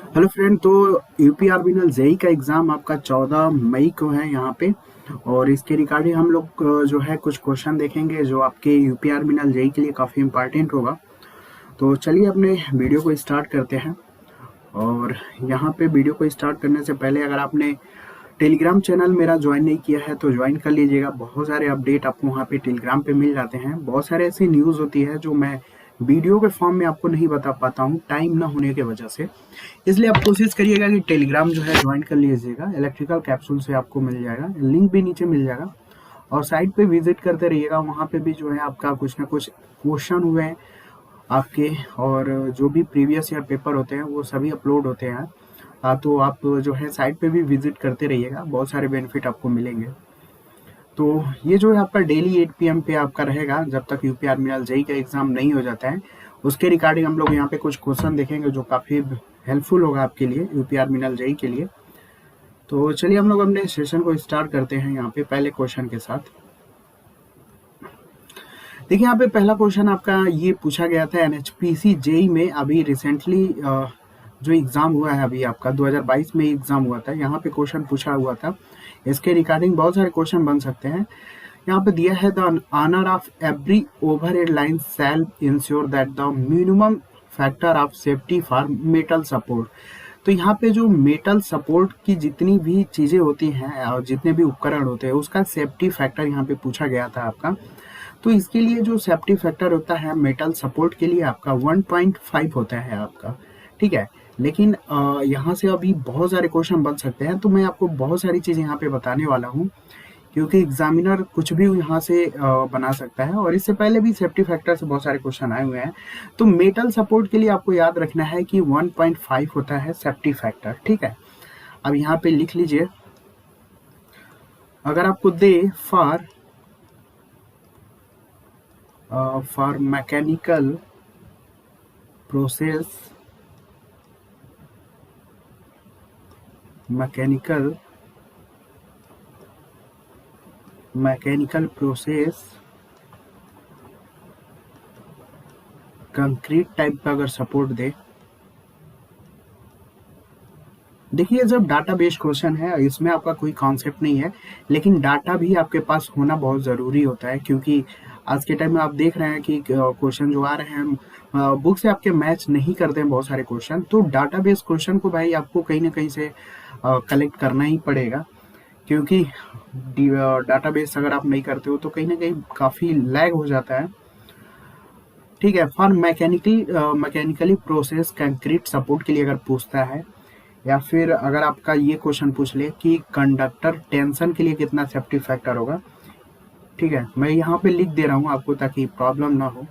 Hello friend. तो यूपीआरबीएल JEE का exam आपका 14 मई को है यहाँ पे। और इसके रिगार्डिंग हम लोग जो है कुछ क्वेश्चन देखेंगे जो आपके यूपीआरबीएल जेई के लिए काफ़ी इम्पोर्टेंट होगा। तो चलिए अपने वीडियो को स्टार्ट करते हैं। और यहाँ पे वीडियो को स्टार्ट करने से पहले अगर आपने टेलीग्राम चैनल मेरा ज्वाइन नहीं किया है तो ज्वाइन कर लीजिएगा। बहुत सारे अपडेट आपको वहाँ पे टेलीग्राम पे मिल जाते हैं। बहुत सारे ऐसी न्यूज़ होती है जो मैं वीडियो के फॉर्म में आपको नहीं बता पाता हूँ टाइम ना होने की वजह से। इसलिए आप कोशिश करिएगा कि टेलीग्राम जो है ज्वाइन कर लीजिएगा। इलेक्ट्रिकल कैप्सूल से आपको मिल जाएगा, लिंक भी नीचे मिल जाएगा। और साइट पे विजिट करते रहिएगा, वहाँ पे भी जो है आपका कुछ ना कुछ क्वेश्चन हुए हैं आपके। और जो भी प्रीवियस ईयर पेपर होते हैं वो सभी अपलोड होते हैं। तो आप जो है साइट पे भी विजिट करते रहिएगा, बहुत सारे बेनिफिट आपको मिलेंगे। तो ये जो है आपका डेली 8 PM पे आपका रहेगा जब तक यूपीआरबीएल जेई का एग्ज़ाम नहीं हो जाता है। उसके रिगार्डिंग हम लोग यहाँ पे कुछ क्वेश्चन देखेंगे जो काफ़ी हेल्पफुल होगा आपके लिए यूपीआरबीएल जेई के लिए। तो चलिए हम लोग अपने सेशन को स्टार्ट करते हैं यहाँ पे पहले क्वेश्चन के साथ। देखिए यहाँ पे पहला क्वेश्चन आपका ये पूछा गया था एनएचपीसी जेई में। अभी रिसेंटली जो एग्ज़ाम हुआ है अभी आपका 2022 में एग्ज़ाम हुआ था, यहाँ पे क्वेश्चन पूछा हुआ था। इसके रिगार्डिंग बहुत सारे क्वेश्चन बन सकते हैं। यहाँ पे दिया है the owner of every overhead line shall ensure that the minimum factor of safety for metal support. तो यहाँ पे जो मेटल सपोर्ट की जितनी भी चीज़ें होती हैं और जितने भी उपकरण होते हैं उसका सेफ्टी फैक्टर यहाँ पे पूछा गया था आपका। तो इसके लिए जो सेफ्टी फैक्टर होता है मेटल सपोर्ट के लिए आपका 1.5 होता है आपका, ठीक है। लेकिन यहाँ से अभी बहुत सारे क्वेश्चन बन सकते हैं, तो मैं आपको बहुत सारी चीज़ यहाँ पे बताने वाला हूँ क्योंकि एग्जामिनर कुछ भी यहाँ से बना सकता है। और इससे पहले भी सेफ्टी फैक्टर से बहुत सारे क्वेश्चन आए हुए हैं। तो मेटल सपोर्ट के लिए आपको याद रखना है कि 1.5 होता है सेफ्टी फैक्टर, ठीक है। अब यहाँ पे लिख लीजिए, अगर आपको दे for mechanical process concrete type का अगर सपोर्ट दे। देखिए जब डाटा बेस्ड क्वेश्चन है इसमें आपका कोई कॉन्सेप्ट नहीं है, लेकिन डाटा भी आपके पास होना बहुत ज़रूरी होता है क्योंकि आज के टाइम में आप देख रहे हैं कि क्वेश्चन जो आ रहे हैं बुक से आपके मैच नहीं करते हैं बहुत सारे क्वेश्चन। तो डाटा बेस्ड क्वेश्चन को भाई आपको कहीं ना कहीं से कलेक्ट करना ही पड़ेगा क्योंकि डाटाबेस अगर आप नहीं करते हो तो कहीं ना कहीं काफ़ी लैग हो जाता है, ठीक है। For mechanically process concrete support के लिए अगर पूछता है, या फिर अगर आपका ये क्वेश्चन पूछ ले कि कंडक्टर टेंशन के लिए कितना सेफ्टी फैक्टर होगा, ठीक है। मैं यहाँ पे लिख दे रहा हूँ आपको ताकि प्रॉब्लम ना हो।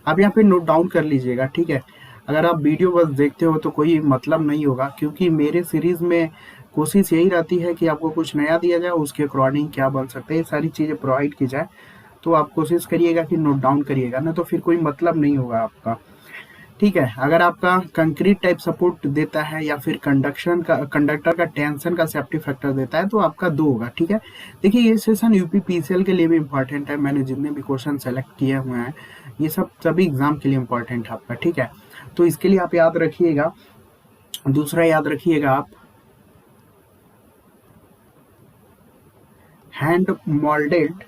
आप यहाँ पे नोट डाउन कर लीजिएगा, ठीक है। अगर आप वीडियो बस देखते हो तो कोई मतलब नहीं होगा क्योंकि मेरे सीरीज में कोशिश यही रहती है कि आपको कुछ नया दिया जाए, उसके अकॉर्डिंग क्या बन सकते हैं सारी चीज़ें प्रोवाइड की जाए। तो आप कोशिश करिएगा कि नोट डाउन करिएगा, ना तो फिर कोई मतलब नहीं होगा आपका, ठीक है। अगर आपका कंक्रीट टाइप सपोर्ट देता है या फिर कंडक्टर का टेंशन का सेफ्टी फैक्टर देता है तो आपका 2 होगा, ठीक है। देखिए ये सेशन यूपीपीसीएल के लिए भी इम्पोर्टेंट है। मैंने जितने भी क्वेश्चन सेलेक्ट किए हुए हैं ये सब सभी एग्जाम के लिए इम्पोर्टेंट है आपका, ठीक है। तो इसके लिए आप याद रखिएगा। दूसरा याद रखिएगा आप हैंड मोल्डेड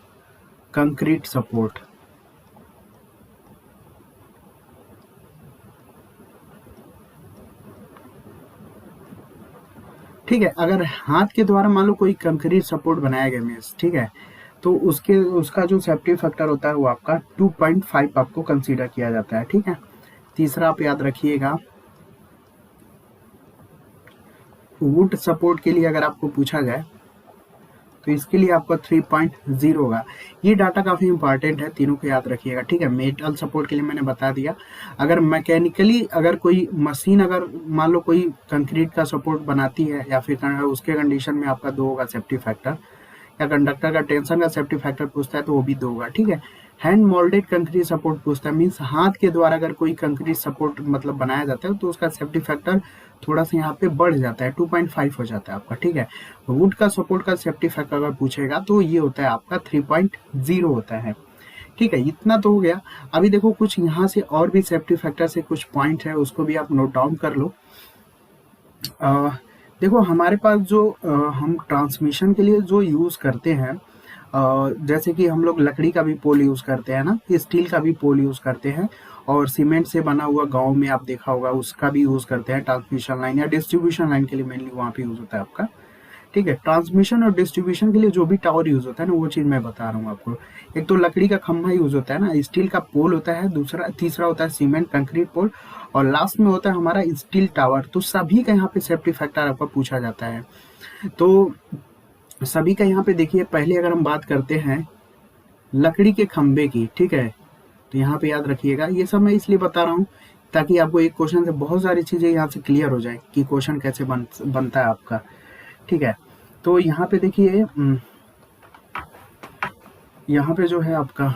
कंक्रीट सपोर्ट, ठीक है। अगर हाथ के द्वारा मान लो कोई कंक्रीट सपोर्ट बनाया गया मीन्स, ठीक है, तो उसका जो सेफ्टी फैक्टर होता है वो आपका 2.5 आपको कंसीडर किया जाता है, ठीक है। तीसरा आप याद रखिएगा वुड सपोर्ट के लिए अगर आपको पूछा जाए तो इसके लिए आपका 3.0 होगा। ये डाटा काफ़ी इंपॉर्टेंट है, तीनों को याद रखिएगा, ठीक है। मेटल सपोर्ट के लिए मैंने बता दिया। अगर मैकेनिकली अगर कोई मशीन अगर मान लो कोई कंक्रीट का सपोर्ट बनाती है या फिर उसके कंडीशन में आपका 2 होगा सेफ्टी फैक्टर, या कंडक्टर का टेंशन का सेफ्टी फैक्टर पूछता है तो वो भी 2 होगा, ठीक है। हैंड मोल्डेड कंक्रीट सपोर्ट पूछता है मीन्स हाथ के द्वारा अगर कोई कंक्रीट सपोर्ट मतलब बनाया जाता है तो उसका सेफ्टी फैक्टर थोड़ा सा यहाँ पे बढ़ जाता है, 2.5 हो जाता है आपका, ठीक है। वुड का सपोर्ट का सेफ्टी फैक्टर अगर पूछेगा तो ये होता है आपका 3.0 होता है, ठीक है। इतना तो हो गया। अभी देखो कुछ यहाँ से और भी सेफ्टी फैक्टर से कुछ पॉइंट है उसको भी आप नोट डाउन कर लो। अ, देखो हमारे पास जो हम ट्रांसमिशन के लिए जो यूज़ करते हैं, जैसे कि हम लोग लकड़ी का भी पोल यूज़ करते हैं ना, स्टील का भी पोल यूज़ करते हैं, और सीमेंट से बना हुआ गाँव में आप देखा होगा उसका भी यूज़ करते हैं ट्रांसमिशन लाइन या डिस्ट्रीब्यूशन लाइन के लिए, मेनली वहाँ पे यूज़ होता है आपका। ठीक है, ट्रांसमिशन और डिस्ट्रीब्यूशन के लिए जो भी टावर यूज़ होता है ना, वो चीज़ मैं बता रहा हूँ आपको। एक तो लकड़ी का खंभा यूज़ होता है ना, स्टील का पोल होता है, दूसरा तीसरा होता है सीमेंट कंक्रीट पोल, और लास्ट में होता है हमारा स्टील टावर। तो सभी का यहाँ पे सेफ्टी फैक्टर आपका पूछा जाता है। तो सभी का यहाँ पे देखिए, पहले अगर हम बात करते हैं लकड़ी के खंभे की, ठीक है, तो यहाँ पे याद रखिएगा, ये सब मैं इसलिए बता रहा हूँ ताकि आपको एक क्वेश्चन से बहुत सारी चीज़ें यहाँ से क्लियर हो जाए कि क्वेश्चन कैसे बनता है आपका। ठीक है, तो यहाँ पे देखिए, यहाँ पे जो है आपका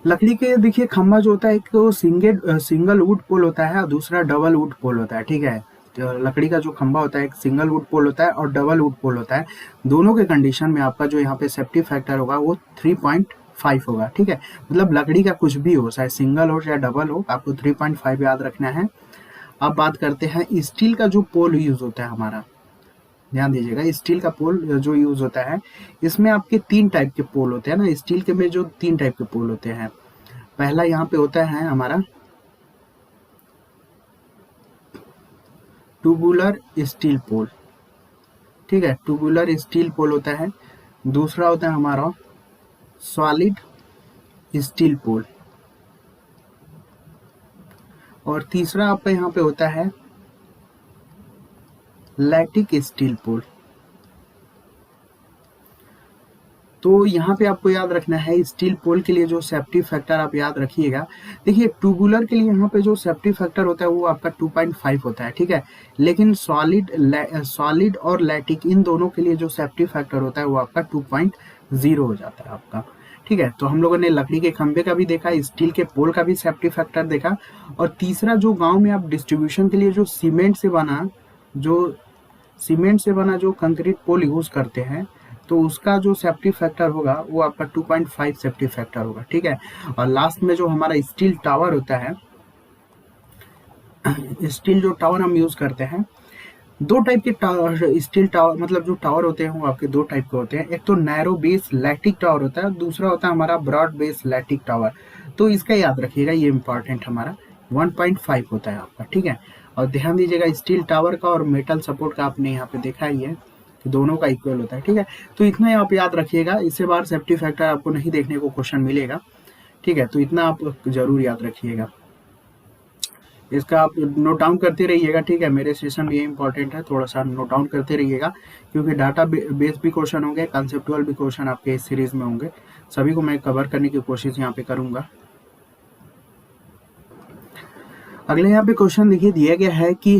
लकड़ी के देखिए खंभा जो होता है, एक तो सिंगल वुड पोल होता है और दूसरा डबल वुड पोल होता है। ठीक है, तो लकड़ी का जो खंभा होता है एक सिंगल वुड पोल होता है और डबल वुड पोल होता है। दोनों के कंडीशन में आपका जो यहाँ पे सेफ्टी फैक्टर होगा वो 3.5 होगा। ठीक है, मतलब लकड़ी का कुछ भी हो, चाहे सिंगल हो चाहे डबल हो, आपको 3.5 याद रखना है। अब बात करते हैं स्टील का जो पोल यूज होता है हमारा, ध्यान दीजिएगा, स्टील का पोल जो यूज होता है, इसमें आपके 3 टाइप के पोल होते हैं ना, स्टील के में जो 3 टाइप के पोल होते हैं। पहला यहाँ पे होता है हमारा ट्यूबुलर स्टील पोल। ठीक है, ट्यूबुलर स्टील पोल होता है। दूसरा होता है हमारा सॉलिड स्टील पोल, और तीसरा आपका यहाँ पे होता है लैटिक स्टील पोल। तो यहाँ पे आपको याद रखना है स्टील पोल के लिए जो सेफ्टी फैक्टर आप याद रखिएगा। देखिए ट्यूबुलर के लिए यहाँ पे जो सेफ्टी फैक्टर होता है वो आपका 2.5 होता है। ठीक है, लेकिन सॉलिड और लैटिक इन दोनों के लिए जो सेफ्टी फैक्टर होता है वो आपका 2.0 हो जाता है आपका। ठीक है, तो हम लोगों ने लकड़ी के खंभे का भी देखा, स्टील के पोल का भी सेफ्टी फैक्टर देखा, और तीसरा जो गाँव में आप डिस्ट्रीब्यूशन के लिए जो सीमेंट से बना जो कंक्रीट पोल यूज करते हैं, तो उसका जो सेफ्टी फैक्टर होगा वो आपका 2.5 सेफ्टी फैक्टर होगा। ठीक है, और लास्ट में जो हमारा स्टील टावर होता है, स्टील जो टावर हम यूज करते हैं, 2 टाइप के टावर, स्टील टावर मतलब जो टावर होते हैं वो आपके 2 टाइप के होते हैं। एक तो नैरो बेस लैटिक टावर होता है, दूसरा होता है हमारा ब्रॉड बेस लैटिक टावर। तो इसका याद रखिएगा, ये इंपॉर्टेंट हमारा 1.5 होता है आपका। ठीक है, और ध्यान दीजिएगा स्टील टावर का और मेटल सपोर्ट का आपने यहाँ पे देखा ही है कि दोनों का इक्वल होता है। ठीक है, तो इतना ही आप याद रखिएगा, इससे बाहर सेफ्टी फैक्टर आपको नहीं देखने को क्वेश्चन मिलेगा। ठीक है, तो इतना आप जरूर याद रखिएगा, इसका आप नोट डाउन करते रहिएगा। ठीक है, मेरे सेशन में ये इंपॉर्टेंट है, थोड़ा सा नोट डाउन करते रहिएगा, क्योंकि डाटा बेस भी क्वेश्चन होंगे, कंसेप्चुअल भी क्वेश्चन आपके इस सीरीज में होंगे, सभी को मैं कवर करने की कोशिश यहाँ पे करूंगा। अगले यहाँ पे क्वेश्चन देखिए दिया गया है कि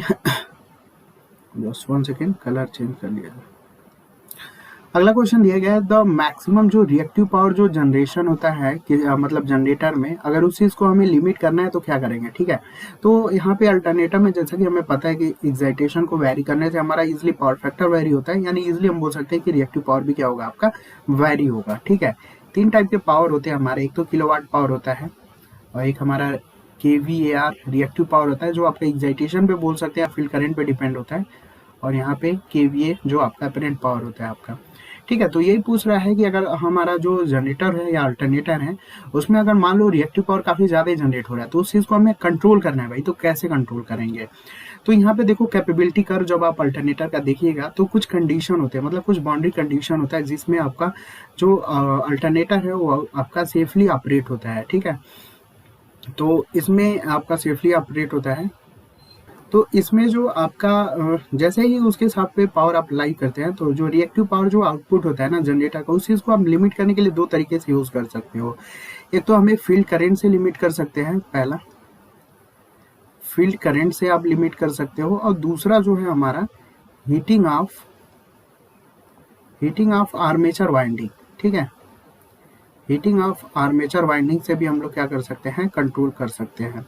जस्ट 1 सेकेंड, कलर चेंज कर लिया जाए। अगला क्वेश्चन दिया गया है, द मैक्सिमम जो रिएक्टिव पावर जो जनरेशन होता है कि मतलब जनरेटर में, अगर उस चीज को हमें लिमिट करना है तो क्या करेंगे। ठीक है, तो यहाँ पे अल्टरनेटर में जैसा कि हमें पता है कि एक्साइटेशन को वेरी करने से हमारा इजिली पावर फैक्टर वेरी होता है, यानी इजिली हम बोल सकते हैं कि रिएक्टिव पावर भी क्या होगा आपका, वेरी होगा। ठीक है, 3 टाइप के पावर होते हैं हमारे, एक तो किलोवाट पावर होता है, और एक हमारा kVAR रिएक्टिव पावर होता है, जो आपका एक्साइटेशन पे बोल सकते हैं, फील्ड करंट पे डिपेंड होता है, और यहाँ पे kVA जो आपका अपरेंट पावर होता है आपका। ठीक है, तो यही पूछ रहा है कि अगर हमारा जो जनरेटर है या अल्टरनेटर है, उसमें अगर मान लो रिएक्टिव पावर काफी ज्यादा जनरेट हो रहा है, तो उस चीज को हमें कंट्रोल करना है भाई, तो कैसे कंट्रोल करेंगे। तो यहाँ पे देखो कैपेबिलिटी कर्व जब आप अल्टरनेटर का देखिएगा तो कुछ कंडीशन होते हैं, मतलब कुछ बाउंड्री कंडीशन होता है, जिसमें आपका जो अल्टरनेटर है वो आपका सेफली ऑपरेट होता है। ठीक है, तो इसमें आपका सेफली ऑपरेट होता है, तो इसमें जो आपका जैसे ही उसके साथ पे पावर आप अप्लाई करते हैं, तो जो रिएक्टिव पावर जो आउटपुट होता है ना जनरेटर का, उस चीज को आप लिमिट करने के लिए 2 तरीके से यूज कर सकते हो। एक तो हमें फील्ड करंट से लिमिट कर सकते हैं, पहला फील्ड करंट से आप लिमिट कर सकते हो, और दूसरा जो है हमारा हीटिंग ऑफ आर्मेचर वाइंडिंग। ठीक है, हीटिंग ऑफ आर्मेचर वाइंडिंग से भी हम लोग क्या कर सकते हैं, कंट्रोल कर सकते हैं।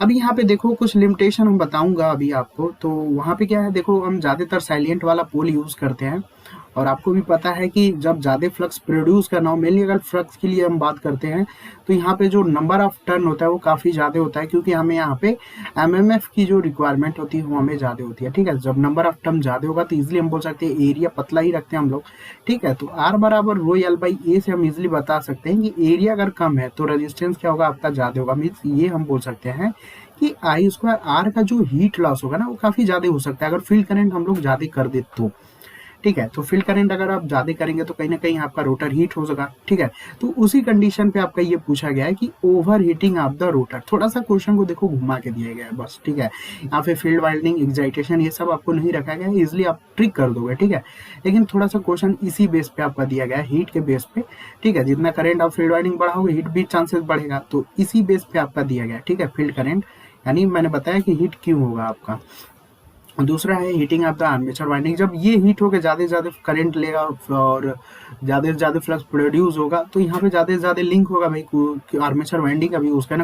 अब यहाँ पे देखो कुछ लिमिटेशन हम बताऊंगा अभी आपको, तो वहाँ पे क्या है, देखो हम ज्यादातर साइलेंट वाला पोल यूज करते हैं, और आपको भी पता है कि जब ज़्यादा फ्लक्स प्रोड्यूस करना हो, मेनली अगर फ्लक्स की लिए हम बात करते हैं, तो यहाँ पे जो नंबर ऑफ टर्न होता है वो काफ़ी ज़्यादा होता है, क्योंकि हमें यहाँ पे एमएमएफ की जो रिक्वायरमेंट होती है वो हमें ज़्यादा होती है। ठीक है, जब नंबर ऑफ टर्न ज़्यादा होगा तो ईजिली हम बोल सकते हैं एरिया पतला ही रखते हैं हम लोग। ठीक है, तो आर बराबर रो एल बाई ए से हम इजिली बता सकते हैं कि एरिया अगर कम है तो रेजिस्टेंस क्या होगा आपका ज़्यादा होगा। मीन्स ये हम बोल सकते हैं कि आई स्क्वायर आर का जो हीट लॉस होगा ना वो काफ़ी ज़्यादा हो सकता है अगर फील्ड करंट हम लोग ज़्यादा कर दे तो। ठीक है, तो फील्ड करंट अगर आप ज़्यादा करेंगे तो कहीं ना कहीं आपका रोटर हीट हो जाएगा। ठीक है, तो उसी कंडीशन पे आपका ये पूछा गया है कि over heating of the rotor. थोड़ा सा क्वेश्चन को देखो घुमा के दिया गया है बस। ठीक है, यहाँ पे फील्ड वाइंडिंग, एक्साइटेशन ये सब आपको नहीं रखा गया है, इजिली आप ट्रिक कर दोगे। ठीक है, लेकिन थोड़ा सा क्वेश्चन इसी बेस पे आपका दिया गया है, हीट के बेस पे। ठीक है, जितना करंट आप फील्ड वाइंडिंग बढ़ाओगे हीट भी चांसेस बढ़ेगा, तो इसी बेस पे आपका दिया गया है। ठीक है, फील्ड करंट यानी मैंने बताया कि हीट क्यों होगा आपका। दूसरा है heating of the armature winding. जब ये हीट होकर ज़्यादा से ज़्यादा करंट लेगा और ज़्यादा से ज़्यादा फ्लक्स प्रोड्यूस होगा, तो यहाँ पे ज़्यादा से ज़्यादा लिंक होगा भाई आर्मेचर वाइंडिंग का भी, उसका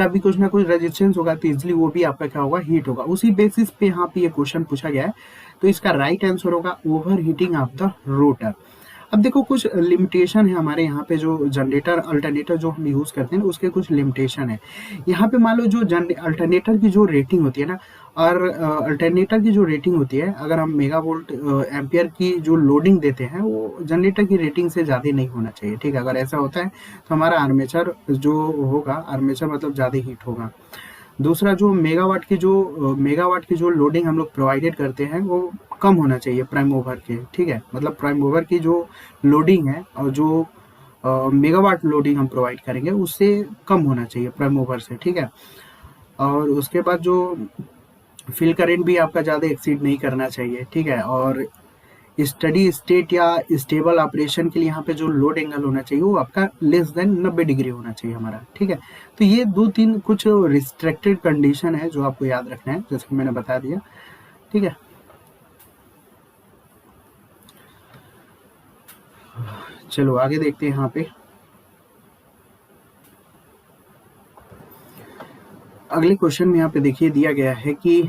भी कुछ ना कुछ रेजिस्टेंस होगा, तो इजिली वो भी आपका क्या होगा, हीट होगा। उसी बेसिस पे यहाँ पे ये क्वेश्चन पूछा गया है, तो इसका राइट आंसर होगा over heating of the rotor. अब देखो कुछ लिमिटेशन है हमारे यहाँ पे, जो जनरेटर अल्टरनेटर जो हम यूज़ करते हैं उसके कुछ लिमिटेशन है। यहाँ पे मान लो जो अल्टरनेटर की जो रेटिंग होती है ना, और अल्टरनेटर की जो रेटिंग होती है, अगर हम मेगा वोल्ट एम्पियर की जो लोडिंग देते हैं वो जनरेटर की रेटिंग से ज़्यादा नहीं होना चाहिए। ठीक है, अगर ऐसा होता है तो हमारा आर्मेचर जो होगा, आर्मेचर मतलब ज़्यादा हीट होगा। दूसरा जो मेगावाट की जो लोडिंग हम लोग प्रोवाइडेड करते हैं वो कम होना चाहिए प्राइम मूवर के। ठीक है, मतलब प्राइम मूवर की जो लोडिंग है और जो मेगावाट लोडिंग हम प्रोवाइड करेंगे उससे कम होना चाहिए प्राइम मूवर से। ठीक है, और उसके बाद जो फील्ड करंट भी आपका ज़्यादा एक्सीड नहीं करना चाहिए। ठीक है, और स्टडी स्टेट या स्टेबल ऑपरेशन के लिए यहाँ पे जो लोड एंगल होना चाहिए वो आपका लेस देन 90 डिग्री होना चाहिए हमारा। ठीक है, तो ये 2-3 कुछ रिस्ट्रिक्टेड कंडीशन है जो आपको याद रखना है, जैसे कि मैंने बता दिया। ठीक है, चलो आगे देखते हैं। यहाँ पे अगले क्वेश्चन में यहाँ पे देखिए दिया गया है कि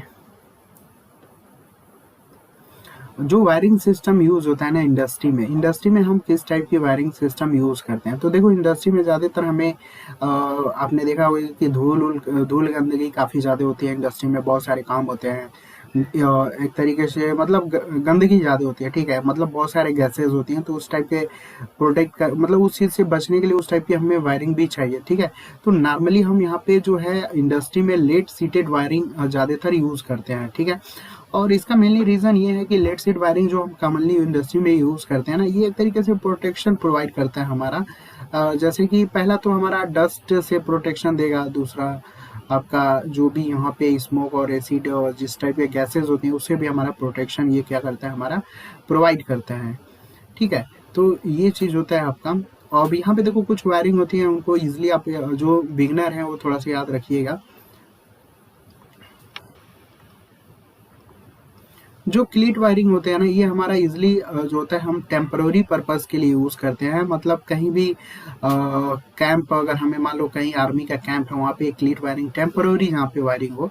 जो वायरिंग सिस्टम यूज होता है ना इंडस्ट्री में हम किस टाइप की वायरिंग सिस्टम यूज करते हैं। तो देखो इंडस्ट्री में ज़्यादातर हमें आपने देखा होगा कि धूल गंदगी काफ़ी ज़्यादा होती है। इंडस्ट्री में बहुत सारे काम होते हैं, एक तरीके से मतलब गंदगी ज़्यादा होती है। ठीक है, मतलब बहुत सारे गैसेज होती हैं, तो उस टाइप के प्रोटेक्ट कर मतलब उस चीज़ से बचने के लिए उस टाइप की हमें वायरिंग भी चाहिए। ठीक है, तो नॉर्मली हम यहाँ पे जो है इंडस्ट्री में लेड सीटेड वायरिंग ज़्यादातर यूज़ करते हैं। ठीक है, और इसका मेनली रीज़न ये है कि लेड सीट वायरिंग जो हम कॉमनली इंडस्ट्री में यूज़ करते हैं ना, ये एक तरीके से प्रोटेक्शन प्रोवाइड करता है हमारा। जैसे कि पहला तो हमारा डस्ट से प्रोटेक्शन देगा, दूसरा आपका जो भी यहाँ पे स्मोक और एसिड और जिस टाइप के गैसेज होती हैं उससे भी हमारा प्रोटेक्शन ये क्या करता है, हमारा प्रोवाइड करता है। ठीक है, तो ये चीज़ होता है आपका। और यहाँ पे देखो कुछ वायरिंग होती है, उनको ईजिली आप जो बिगनर हैं वो थोड़ा सा याद रखिएगा। जो क्लीट वायरिंग होते हैं ना, ये हमारा इजिली जो होता है हम टेम्पररी पर्पस के लिए यूज़ करते हैं। मतलब कहीं भी कैंप, अगर हमें मान लो कहीं आर्मी का कैंप है, वहाँ पे क्लीट वायरिंग टेम्पररी जहाँ पे वायरिंग हो,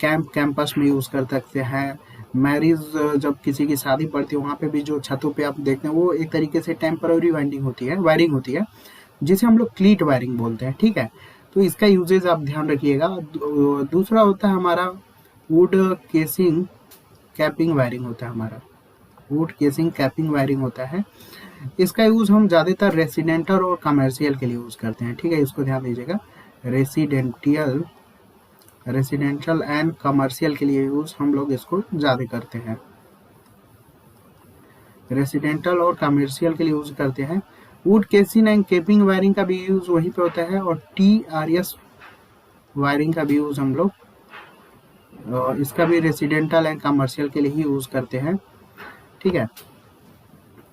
कैंपस में यूज़ कर सकते हैं। मैरिज जब किसी की शादी पड़ती है वहाँ पे भी जो छतों पे आप देखते हैं वो एक तरीके से टेम्पररी वायरिंग होती है जिसे हम लोग क्लीट वायरिंग बोलते हैं। ठीक है, तो इसका यूजेज आप ध्यान रखिएगा। दूसरा होता है हमारा वुड केसिंग कैपिंग वायरिंग होता है हमारा, वुड केसिंग कैपिंग वायरिंग होता है। इसका यूज़ हम ज़्यादातर रेसिडेंटल और कमर्शियल के लिए यूज़ करते हैं। ठीक है, इसको ध्यान दीजिएगा, रेसिडेंशियल एंड कमर्शियल के लिए यूज़ हम लोग इसको ज़्यादा करते हैं, रेसिडेंटल और कमर्शियल के लिए यूज़ करते हैं। Would casing and capping wiring का भी यूज़ वहीं पे होता है, और TRS वायरिंग का भी यूज़ हम लोग इसका भी रेसिडेंटल एंड कमर्शियल के लिए ही यूज़ करते हैं। ठीक है,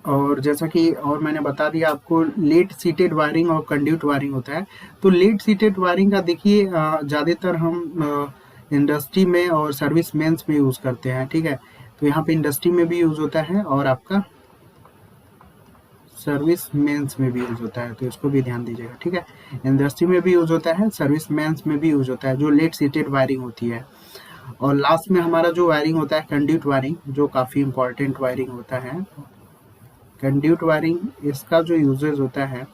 और जैसा कि और मैंने बता दिया आपको लेड सीटेड वायरिंग और कंड्यूट वायरिंग होता है। तो लेड सीटेड वायरिंग का देखिए ज़्यादातर हम इंडस्ट्री में और सर्विस मेंस में यूज़ करते हैं। ठीक है, तो यहाँ पे इंडस्ट्री में भी यूज़ होता है और आपका सर्विस मेंस में भी यूज़ होता है, तो इसको भी ध्यान दीजिएगा। ठीक है, इंडस्ट्री में भी यूज़ होता है, सर्विस मेंस में भी यूज़ होता है जो लेड सीटेड वायरिंग होती है। और लास्ट में हमारा जो वायरिंग होता है कंड्यूट वायरिंग, जो काफ़ी इंपॉर्टेंट वायरिंग होता है। कंड्यूट वायरिंग इसका जो यूजेज होता है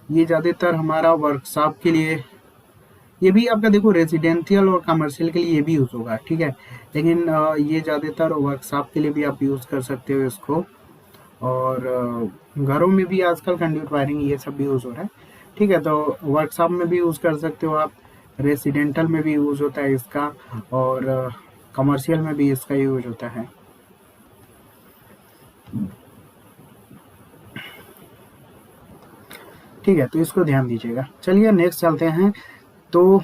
ये ज़्यादातर हमारा वर्कशॉप के लिए, ये भी आपका देखो रेजिडेंशियल और कमर्शियल के लिए ये भी यूज़ होगा, ठीक है। लेकिन ये ज़्यादातर वर्कशॉप के लिए भी आप यूज़ कर सकते हो इसको, और घरों में भी आजकल कंड्यूट वायरिंग ये सब भी यूज़ हो रहा है, ठीक है। तो वर्कशॉप में भी यूज़ कर सकते हो आप, रेसिडेंटल में भी यूज़ होता है इसका, और कमर्शियल में भी इसका यूज होता है। ठीक है, तो इसको ध्यान दीजिएगा। चलिए नेक्स्ट चलते हैं। तो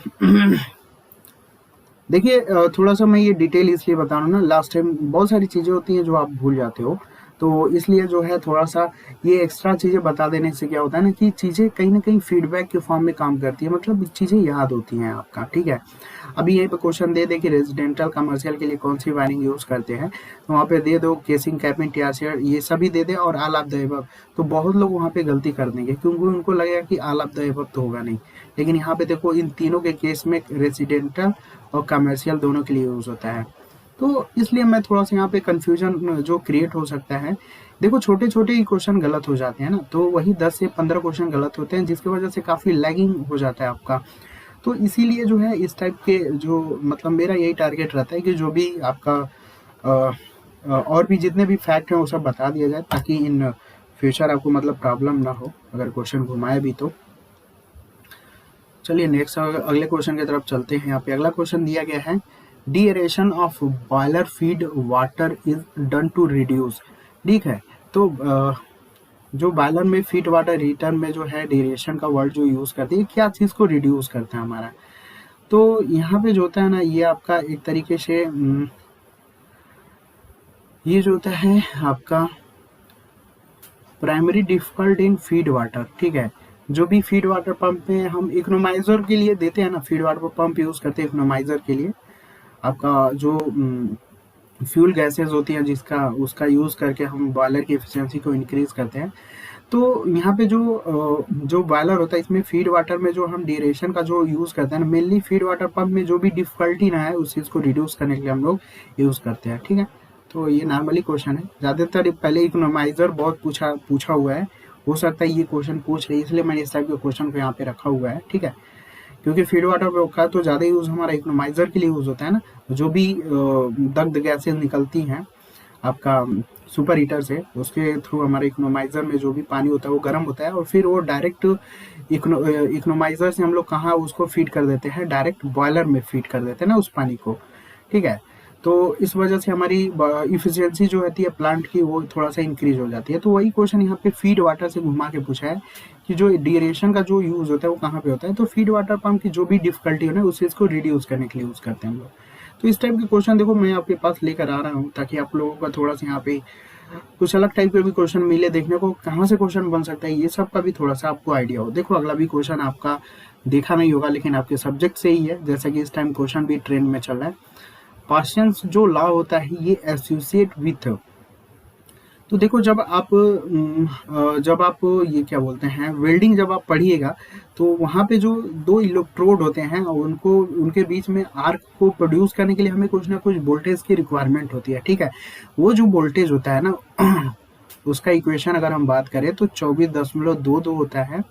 देखिए थोड़ा सा मैं ये डिटेल इसलिए बता रहा हूँ ना, लास्ट टाइम बहुत सारी चीज़ें होती हैं जो आप भूल जाते हो, तो इसलिए जो है थोड़ा सा ये एक्स्ट्रा चीज़ें बता देने से क्या होता है ना कि चीज़ें कहीं ना कहीं फीडबैक के फॉर्म में काम करती है, मतलब चीज़ें याद होती हैं आपका, ठीक है। अभी यहीं पे क्वेश्चन दे दे कि रेजिडेंटल कमर्शियल के लिए कौन सी वायरिंग यूज़ करते हैं, तो वहाँ पे दे दो केसिंग, कैपिंग, टियासियर, ये सभी दे दे और ऑल ऑफ द एबव, तो बहुत लोग वहाँ पे गलती कर देंगे क्योंकि उनको लगेगा कि ऑल ऑफ द एबव तो होगा नहीं। लेकिन यहाँ पे देखो इन तीनों के केस में रेजिडेंटल और कमर्शियल दोनों के लिए यूज़ होता है, तो इसलिए मैं थोड़ा सा यहाँ पे कंफ्यूजन जो क्रिएट हो सकता है। देखो छोटे छोटे ही क्वेश्चन गलत हो जाते हैं ना, तो वही 10 से 15 क्वेश्चन गलत होते हैं जिसकी वजह से काफ़ी लैगिंग हो जाता है आपका। तो इसीलिए जो है इस टाइप के जो मतलब मेरा यही टारगेट रहता है कि जो भी आपका और भी जितने भी फैक्ट हैं वो सब बता दिया जाए ताकि इन फ्यूचर आपको मतलब प्रॉब्लम ना हो अगर क्वेश्चन घुमाए भी तो। चलिए नेक्स्ट अगले क्वेश्चन की तरफ चलते हैं। यहाँ पे अगला क्वेश्चन दिया गया है, deaeration of boiler feed water is done to reduce, ठीक है। तो जो बॉयलर में फीड वाटर रिटर्न में जो है डीरेशन का वर्ड जो यूज करते हैं, क्या चीज को रिड्यूस करता है हमारा। तो यहाँ पे जो होता है ना ये आपका एक तरीके से ये जो होता है आपका primary difficult in feed water, ठीक है। जो भी फीड वाटर पंप में हम इकोनोमाइजर के लिए देते हैं ना, फीड वाटर पंप यूज करते हैं इकोनोमाइजर के लिए, आपका जो फ्यूल गैसेस होती हैं जिसका उसका यूज करके हम बॉयलर की एफिशिएंसी को इंक्रीज करते हैं। तो यहाँ पे जो बॉयलर होता है इसमें फीड वाटर में जो हम ड्यूरेशन का जो यूज करते हैं ना, मेनली फीड वाटर पंप में जो भी डिफिकल्टी ना है उस चीज को रिड्यूस करने के लिए हम लोग यूज करते हैं, ठीक है। तो ये नॉर्मली क्वेश्चन है, ज्यादातर पहले इकोनोमाइजर बहुत पूछा हुआ है, हो सकता है ये क्वेश्चन पूछ रही है इसलिए मैंने इस टाइप के क्वेश्चन को यहाँ पे रखा हुआ है, ठीक है। क्योंकि फीड वाटर का तो ज़्यादा यूज़ हमारा इकोनोमाइजर के लिए यूज़ होता है ना, जो भी दग्ध गैसेज निकलती हैं आपका सुपर हीटर से, उसके थ्रू हमारे इकोनोमाइजर में जो भी पानी होता है वो गर्म होता है और फिर वो डायरेक्ट इकोनोमाइजर से हम लोग कहाँ उसको फीड कर देते हैं, डायरेक्ट बॉयलर में फीड कर देते हैं ना उस पानी को, ठीक है। तो इस वजह से हमारी इफिशियंसी जो होती है प्लांट की वो थोड़ा सा इंक्रीज हो जाती है। तो वही क्वेश्चन यहाँ पे फीड वाटर से घुमा के पूछा है कि जो ड्यूरेशन का जो यूज होता है वो कहाँ पे होता है, तो फीड वाटर पंप की जो भी डिफिकल्टी हो ना उस चीज को रिड्यूस करने के लिए यूज करते हैं हम लोग। तो इस टाइप के क्वेश्चन देखो मैं आपके पास लेकर आ रहा हूँ ताकि आप लोगों का थोड़ा सा यहाँ पे कुछ अलग टाइप के भी क्वेश्चन मिले देखने को, कहाँ से क्वेश्चन बन सकता है ये सब का भी थोड़ा सा आपको आइडिया हो। देखो अगला भी क्वेश्चन आपका देखा नहीं होगा लेकिन आपके सब्जेक्ट से ही है, जैसा कि इस टाइम क्वेश्चन भी ट्रेंड में चल रहा है। पार्शियंस जो लॉ होता है ये एसोसिएट विथ, तो देखो जब आप ये क्या बोलते हैं वेल्डिंग जब आप पढ़िएगा तो वहाँ पे जो दो इलेक्ट्रोड होते हैं और उनको उनके बीच में आर्क को प्रोड्यूस करने के लिए हमें कुछ ना कुछ वोल्टेज की रिक्वायरमेंट होती है, ठीक है। वो जो वोल्टेज होता है ना उसका इक्वेशन अगर हम बात करें तो 24.22 होता है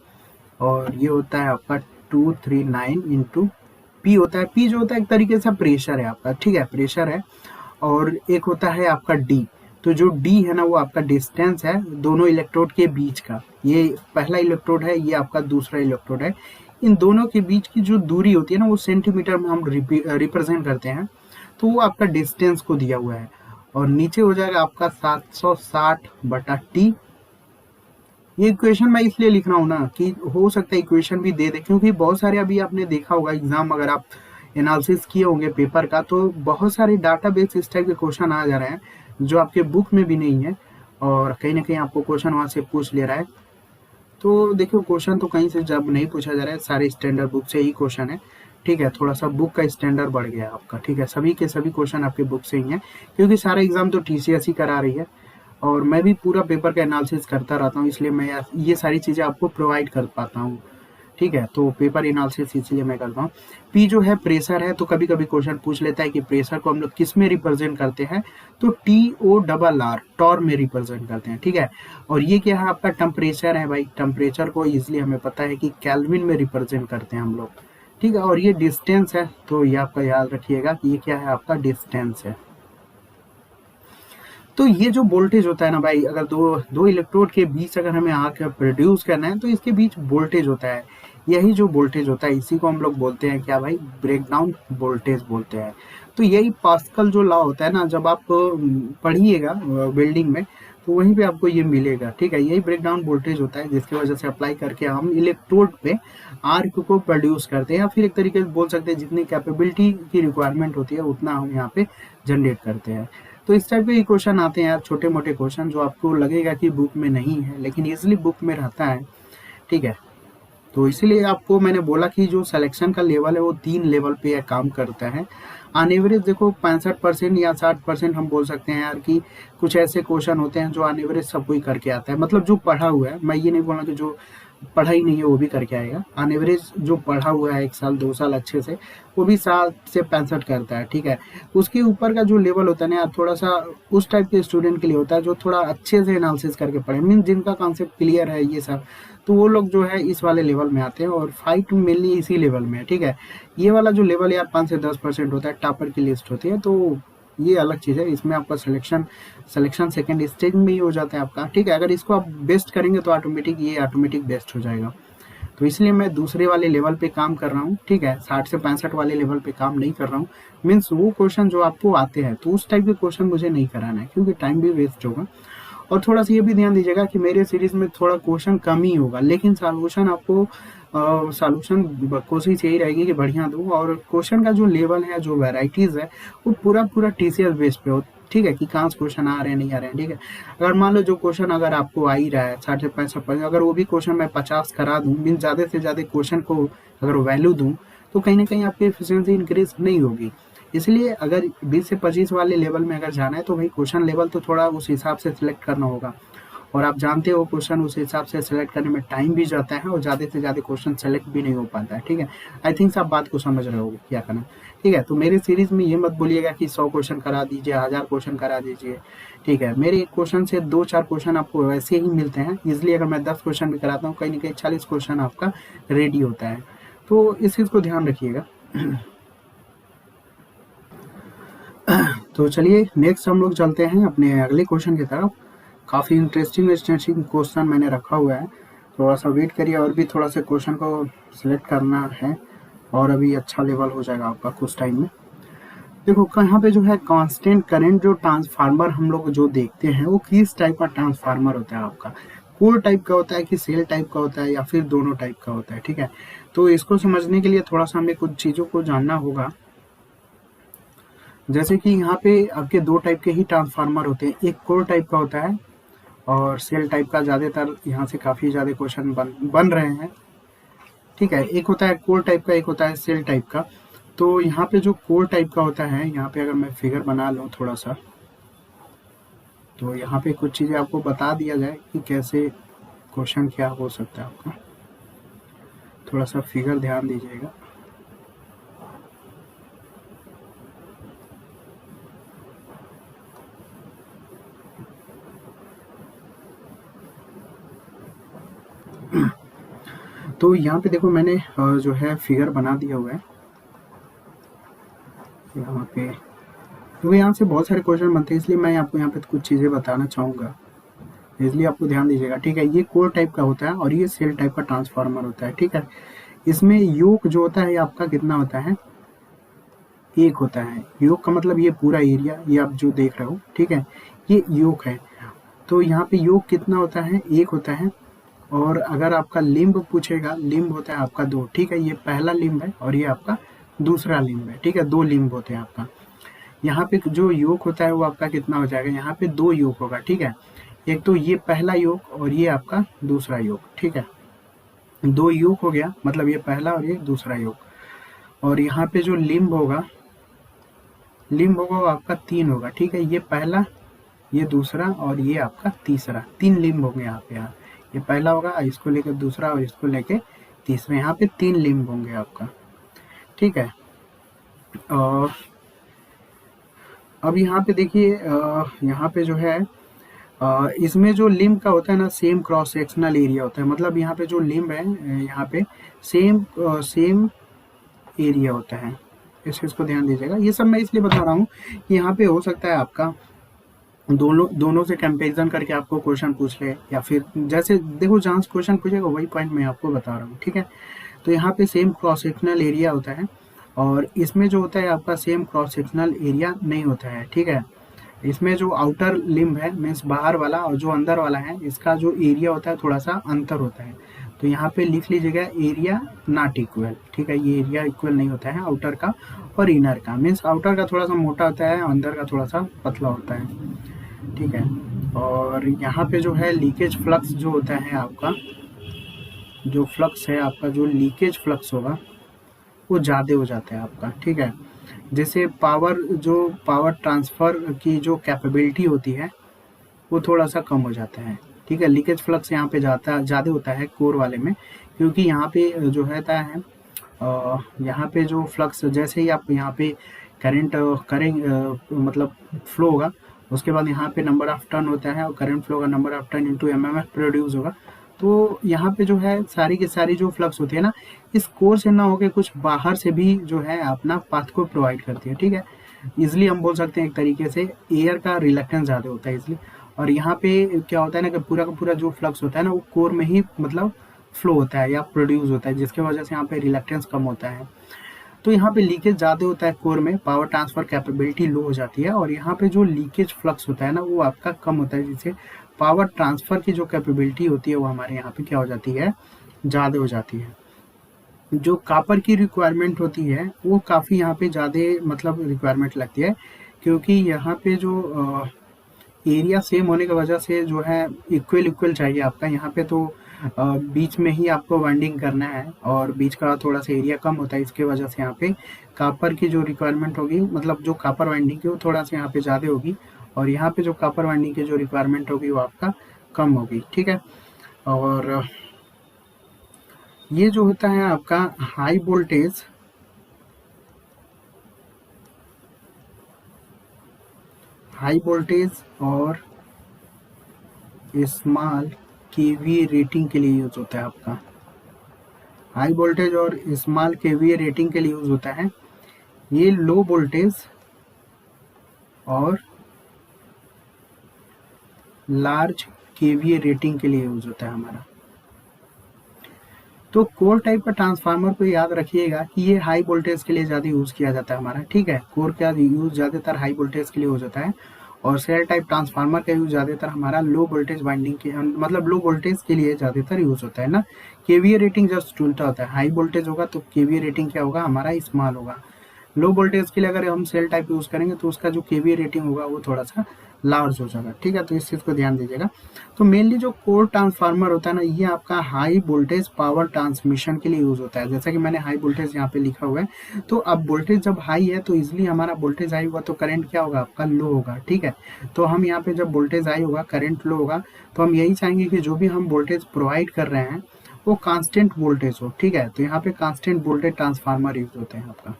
और ये होता है आपका 239 इंटू पी होता है। पी जो होता है एक तरीके से प्रेशर है आपका, ठीक है, प्रेशर है। और एक होता है आपका डी, तो जो डी है ना वो आपका डिस्टेंस है दोनों इलेक्ट्रोड के बीच का, ये पहला इलेक्ट्रोड है ये आपका दूसरा इलेक्ट्रोड है, इन दोनों के बीच की जो दूरी होती है ना वो सेंटीमीटर में हम रिप्रेजेंट करते हैं, तो वो आपका डिस्टेंस को दिया हुआ है। और नीचे हो जाएगा आपका 760/T। ये इक्वेशन मैं इसलिए लिख रहा हूँ ना कि हो सकता है इक्वेशन भी दे दे, क्योंकि बहुत सारे अभी आपने देखा होगा एग्जाम अगर आप एनालिसिस किए होंगे पेपर का तो बहुत सारे डाटाबेस इस टाइप के क्वेश्चन आ जा रहे हैं जो आपके बुक में भी नहीं है और कहीं ना कहीं आपको क्वेश्चन वहां से पूछ ले रहा है। तो देखियो क्वेश्चन तो कहीं से जब नहीं पूछा जा रहा है, सारे स्टैंडर्ड बुक से ही क्वेश्चन है, ठीक है। थोड़ा सा बुक का स्टैंडर्ड बढ़ गया आपका, ठीक है। सभी के सभी क्वेश्चन आपके बुक से ही है क्योंकि सारा एग्जाम तो TCS ही करा रही है और मैं भी पूरा पेपर का एनालिसिस करता रहता हूँ, इसलिए मैं ये सारी चीज़ें आपको प्रोवाइड कर पाता हूँ, ठीक है, तो पेपर एनालिसिस इसलिए मैं करता हूँ। पी जो है प्रेशर है, तो कभी कभी क्वेश्चन पूछ लेता है कि प्रेशर को हम लोग किस में रिप्रेजेंट करते हैं, तो TORR टॉर में रिप्रेजेंट करते हैं, ठीक है। और ये क्या है, आपका टेम्परेचर है भाई, टेम्परेचर को इजिली हमें पता है कि केल्विन में रिप्रेजेंट करते हैं हम लोग, ठीक है। और ये डिस्टेंस है, तो ये आपका याद रखिएगा कि ये क्या है, आपका डिस्टेंस है। तो ये जो वोल्टेज होता है ना भाई, अगर दो दो इलेक्ट्रोड के बीच अगर हमें आकर प्रोड्यूस करना है, तो इसके बीच वोल्टेज होता है। यही जो वोल्टेज होता है, इसी को हम लोग बोलते हैं क्या भाई, ब्रेकडाउन वोल्टेज बोलते हैं। तो यही पास्कल जो लॉ होता है ना, जब आप पढ़िएगा बिल्डिंग में, तो वहीं पे आपको ये मिलेगा, ठीक है। यही ब्रेकडाउन वोल्टेज होता है, जिसकी वजह से अप्लाई करके हम इलेक्ट्रोड पे आर्क को प्रोड्यूस करते हैं, या फिर एक तरीके से बोल सकते हैं जितनी कैपेबिलिटी की रिक्वायरमेंट होती है उतना हम यहाँ पे जनरेट करते हैं। तो इस टाइप के क्वेश्चन आते हैं यार, छोटे मोटे क्वेश्चन जो आपको लगेगा कि बुक में नहीं है, लेकिन इजिली बुक में रहता है, ठीक है। तो इसीलिए आपको मैंने बोला कि जो सिलेक्शन का लेवल है वो 3 लेवल पे काम करता है। ऑन एवरेज देखो 65% या 60% हम बोल सकते हैं यार कि कुछ ऐसे क्वेश्चन होते हैं जो ऑन एवरेज सब कोई करके आता है, मतलब जो पढ़ा हुआ है, मैं ये नहीं बोला कि जो पढ़ा ही नहीं है वो भी करके आएगा। ऑन एवरेज जो पढ़ा हुआ है 1 साल 2 साल अच्छे से, वो भी 60 से 65 करता है, ठीक है। उसके ऊपर का जो लेवल होता है ना यार, थोड़ा सा उस टाइप के स्टूडेंट के लिए होता है जो थोड़ा अच्छे से एनालिसिस करके पढ़े, मीन जिनका कॉन्सेप्ट क्लियर है ये सब, तो वो लोग जो है इस वाले लेवल में आते हैं, और फाइट मेनली इसी लेवल में है, ठीक है। ये वाला जो लेवल यार 5 से 10% होता है, टॉपर की लिस्ट होती है, तो ये अलग चीज़ है। इसमें आपका सिलेक्शन सेकंड स्टेज में ही हो जाता है आपका, ठीक है। अगर इसको आप बेस्ट करेंगे तो ऑटोमेटिक बेस्ट हो जाएगा। तो इसलिए मैं दूसरे वाले लेवल पे काम कर रहा हूँ, ठीक है। 60 से 65 वाले लेवल पे काम नहीं कर रहा हूँ। मीन्स वो क्वेश्चन जो आपको आते हैं, तो उस टाइप के क्वेश्चन मुझे नहीं कराना है, क्योंकि टाइम भी वेस्ट होगा। और थोड़ा सा ये भी ध्यान दीजिएगा कि मेरे सीरीज में थोड़ा क्वेश्चन कम ही होगा, लेकिन सॉल्यूशन आपको सॉल्यूशन कोशिश यही रहेगी कि बढ़िया दूँ। और क्वेश्चन का जो लेवल है, जो वेराइटीज़ है, वो पूरा TCS बेस पे हो, ठीक है, कि कहाँ से क्वेश्चन आ रहे हैं नहीं आ रहे हैं, ठीक है। अगर मान लो जो क्वेश्चन अगर आपको आ ही रहा है 60 से 65%, अगर वो भी क्वेश्चन मैं 50 करा दूँ, मीन ज़्यादा से ज़्यादा क्वेश्चन को अगर वैल्यू दूँ, तो कहीं ना कहीं आपकी एफिशिएंसी इंक्रीज नहीं होगी। इसलिए अगर 20 से 25 वाले लेवल में अगर जाना है, तो भाई क्वेश्चन लेवल तो थोड़ा उस हिसाब से सिलेक्ट करना होगा। और आप जानते हो क्वेश्चन उस हिसाब से सेलेक्ट करने में टाइम भी जाता है, और ज़्यादा से ज़्यादा क्वेश्चन सेलेक्ट भी नहीं हो पाता है, ठीक है। आई थिंक आप बात को समझ रहे होगे क्या करना, ठीक है। तो मेरे सीरीज में ये मत बोलिएगा कि 100 क्वेश्चन करा दीजिए, 1000 क्वेश्चन करा दीजिए, ठीक है। मेरे एक क्वेश्चन से 2-4 क्वेश्चन आपको वैसे ही मिलते हैं। इजिली अगर मैं 10 क्वेश्चन भी कराता हूँ, कहीं ना कहीं 40 क्वेश्चन आपका रेडी होता है। तो इस चीज़ को ध्यान रखिएगा। तो चलिए नेक्स्ट हम लोग चलते हैं अपने अगले क्वेश्चन की तरफ। काफ़ी इंटरेस्टिंग क्वेश्चन मैंने रखा हुआ है, थोड़ा सा वेट करिए, और भी थोड़ा सा क्वेश्चन को सिलेक्ट करना है, और अभी अच्छा लेवल हो जाएगा आपका कुछ टाइम में। देखो यहाँ पे जो है कांस्टेंट करंट जो ट्रांसफार्मर हम लोग जो देखते हैं, वो किस टाइप का ट्रांसफार्मर होता है आपका, कोर टाइप का होता है कि सेल टाइप का होता है, या फिर दोनों टाइप का होता है, ठीक है। तो इसको समझने के लिए थोड़ा सा हमें कुछ चीज़ों को जानना होगा। जैसे कि यहाँ पे आपके 2 टाइप के ही ट्रांसफार्मर होते हैं, एक कोर टाइप का होता है और सेल टाइप का। ज़्यादातर यहाँ से काफ़ी ज़्यादा क्वेश्चन बन रहे हैं, ठीक है। एक होता है कोर टाइप का, एक होता है सेल टाइप का। तो यहाँ पे जो कोर टाइप का होता है, यहाँ पे अगर मैं फिगर बना लूँ थोड़ा सा, तो यहाँ पे कुछ चीज़ें आपको बता दिया जाए कि कैसे क्वेश्चन क्या हो सकता है आपका। थोड़ा सा फिगर ध्यान दीजिएगा। तो यहाँ पे देखो मैंने जो है फिगर बना दिया हुआ है यहाँ पे, क्योंकि यहाँ से बहुत सारे क्वेश्चन बनते हैं, इसलिए मैं आपको यहाँ पे कुछ चीज़ें बताना चाहूँगा, इसलिए आपको ध्यान दीजिएगा, ठीक है। ये कोर टाइप का होता है और ये सेल टाइप का ट्रांसफार्मर होता है, ठीक है। इसमें योग जो होता है आपका कितना होता है, 1 होता है। योग का मतलब ये पूरा एरिया, ये आप जो देख रहे हो, ठीक है, ये योग है। तो यहाँ पे योग कितना होता है, 1 होता है। और अगर आपका लिम्ब पूछेगा, लिम्ब होता है आपका 2, ठीक है। ये पहला लिम्ब है और ये आपका दूसरा लिम्ब है, ठीक है। 2 लिम्ब होते हैं आपका। यहाँ पे जो योग होता है वो आपका कितना हो जाएगा, यहाँ पे 2 योग होगा, ठीक है। एक तो ये पहला योग और ये आपका दूसरा योग, ठीक है। 2 योग हो गया, मतलब ये पहला और ये दूसरा योग। और यहाँ पे जो लिम्ब होगा वो आपका 3 होगा, ठीक है। ये पहला, ये दूसरा और ये आपका तीसरा, 3 लिम्ब होंगे यहाँ पे। ये पहला होगा, इसको लेकर दूसरा और इसको लेके तीसरे, यहाँ पे 3 लिम्ब होंगे आपका, ठीक है। अ, अब यहाँ पे देखिए, यहाँ पे जो है इसमें जो लिम्ब का होता है ना, सेम क्रॉस सेक्शनल एरिया होता है, मतलब यहाँ पे जो लिम्ब है यहाँ पे सेम एरिया होता है, इस चीज़ को ध्यान दीजिएगा। ये सब मैं इसलिए बता रहा हूँ कि यहाँ पे हो सकता है आपका दोनों दोनों से कंपैरिजन करके आपको क्वेश्चन पूछ ले, या फिर जैसे देखो जहाँ से क्वेश्चन पूछेगा वही पॉइंट मैं आपको बता रहा हूँ, ठीक है। तो यहाँ पे सेम क्रॉस सेक्शनल एरिया होता है, और इसमें जो होता है आपका सेम क्रॉस सेक्शनल एरिया नहीं होता है, ठीक है। इसमें जो आउटर लिम्ब है मीन्स बाहर वाला, और जो अंदर वाला है इसका जो एरिया होता है थोड़ा सा अंतर होता है। तो यहाँ पे लिख लीजिएगा एरिया नॉट इक्वल, ठीक है। ये एरिया इक्वल नहीं होता है आउटर का और इनर का, मीन्स आउटर का थोड़ा सा मोटा होता है, अंदर का थोड़ा सा पतला होता है, ठीक है। और यहाँ पे जो है लीकेज फ्लक्स जो होता है आपका, जो फ्लक्स है आपका, जो लीकेज फ्लक्स होगा वो ज़्यादा हो जाता है आपका, ठीक है। जैसे पावर ट्रांसफ़र की जो कैपेबिलिटी होती है वो थोड़ा सा कम हो जाता है, ठीक है। लीकेज फ्लक्स यहाँ पे ज़्यादा होता है कोर वाले में, क्योंकि यहाँ पे जो रहता है यहाँ पे जो फ्लक्स, जैसे ही आप यहाँ पे करंट मतलब फ्लो होगा, उसके बाद यहाँ पे नंबर ऑफ टर्न होता है, और करंट फ्लो का number of turn into MMF produce होगा। तो यहाँ पे जो है सारी की सारी जो फ्लक्स होती है ना, इस कोर से ना होके कुछ बाहर से भी जो है अपना पाथ को प्रोवाइड करती है, ठीक है। इसलिए हम बोल सकते हैं एक तरीके से एयर का रिलक्टेंस ज़्यादा होता है इसलिए। और यहाँ पे क्या होता है ना कि पूरा का पूरा जो फ्लक्स होता है ना वो कोर में ही मतलब फ्लो होता है या प्रोड्यूस होता है, जिसकी वजह से यहाँ पे रिलक्टेंस कम होता है। तो यहाँ पे लीकेज ज़्यादा होता है कोर में, पावर ट्रांसफर कैपेबिलिटी लो हो जाती है, और यहाँ पे जो लीकेज फ्लक्स होता है ना वो आपका कम होता है, जिससे पावर ट्रांसफर की जो कैपेबिलिटी होती है वो हमारे यहाँ पे क्या हो जाती है, ज़्यादा हो जाती है। जो कॉपर की रिक्वायरमेंट होती है वो काफ़ी यहाँ पे ज़्यादा मतलब रिक्वायरमेंट लगती है, क्योंकि यहाँ पे जो एरिया सेम होने की वजह से जो है इक्वल चाहिए आपका। यहाँ पे तो बीच में ही आपको वाइंडिंग करना है, और बीच का थोड़ा सा एरिया कम होता है, इसके वजह से यहाँ पे कॉपर की जो रिक्वायरमेंट होगी, मतलब जो कॉपर वाइंडिंग की वो थोड़ा सा यहाँ पे ज़्यादा होगी, और यहाँ पे जो कॉपर वाइंडिंग की जो रिक्वायरमेंट होगी वो आपका कम होगी, ठीक है। और ये जो होता है आपका हाई वोल्टेज, और स्मॉल केवीए रेटिंग के लिए यूज होता है आपका। हाई वोल्टेज और स्मॉल केवीए रेटिंग के लिए यूज होता है। ये लो वोल्टेज और लार्ज केवीए रेटिंग के लिए यूज होता है हमारा। तो कोर टाइप का ट्रांसफार्मर को याद रखिएगा कि ये हाई वोल्टेज के लिए ज़्यादा यूज़ किया जाता है हमारा, ठीक है। कोर का यूज़ ज़्यादातर हाई वोल्टेज के लिए हो जाता है, और सेल टाइप ट्रांसफार्मर का यूज़ ज़्यादातर हमारा लो वोल्टेज वाइंडिंग के मतलब लो वोल्टेज के लिए ज़्यादातर यूज़ होता है ना। केवीए रेटिंग जस्ट उल्टा होता है, हाई वोल्टेज होगा तो केवीए रेटिंग क्या होगा हमारा, स्मॉल होगा। लो वोल्टेज के लिए अगर हम सेल टाइप यूज़ करेंगे तो उसका जो केवीए रेटिंग होगा वो थोड़ा सा लार्ज हो जाएगा, ठीक है। तो इस चीज़ को ध्यान दीजिएगा। तो मेनली जो कोर ट्रांसफार्मर होता है ना, ये आपका हाई वोल्टेज पावर ट्रांसमिशन के लिए यूज़ होता है। जैसा कि मैंने हाई वोल्टेज यहाँ पे लिखा हुआ है, तो अब वोल्टेज जब हाई है तो इजिली हमारा वोल्टेज हाई होगा तो करंट क्या होगा आपका, लो होगा, ठीक है। तो हम यहाँ पे जब वोल्टेज हाई होगा करंट लो होगा, तो हम यही चाहेंगे कि जो भी हम वोल्टेज प्रोवाइड कर रहे हैं वो कांस्टेंट वोल्टेज हो, ठीक है। तो यहाँ पे कांस्टेंट वोल्टेज ट्रांसफार्मर यूज होते हैं आपका,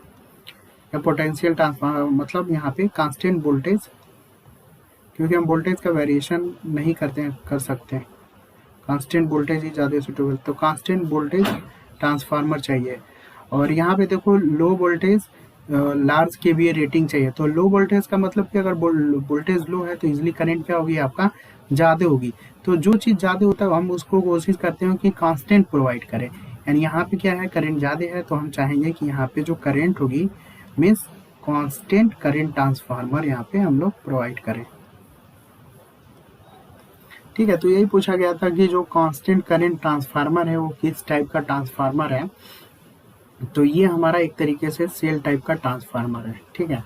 या पोटेंशियल ट्रांसफार्मर, मतलब यहाँ पे कांस्टेंट वोल्टेज, क्योंकि हम वोल्टेज का वेरिएशन नहीं कर सकते, कांस्टेंट वोल्टेज ही ज़्यादा सूटेबल। तो कांस्टेंट वोल्टेज ट्रांसफार्मर चाहिए। और यहाँ पे देखो low voltage large KVA rating चाहिए। तो लो वोल्टेज का मतलब कि अगर वोल्टेज लो है तो इजिली करंट क्या होगी आपका, ज़्यादा होगी। तो जो चीज़ ज़्यादा होता है हम उसको कोशिश करते हैं कि कांस्टेंट प्रोवाइड करें, यानी यहाँ पे क्या है करंट ज़्यादा है तो हम चाहेंगे कि यहाँ पे जो करंट होगी मीन्स कांस्टेंट करंट ट्रांसफार्मर यहाँ पे हम लोग प्रोवाइड करें, ठीक है। तो यही पूछा गया था कि जो कांस्टेंट करंट ट्रांसफार्मर है वो किस टाइप का ट्रांसफार्मर है। तो ये हमारा एक तरीके से सेल टाइप का ट्रांसफार्मर है, ठीक है।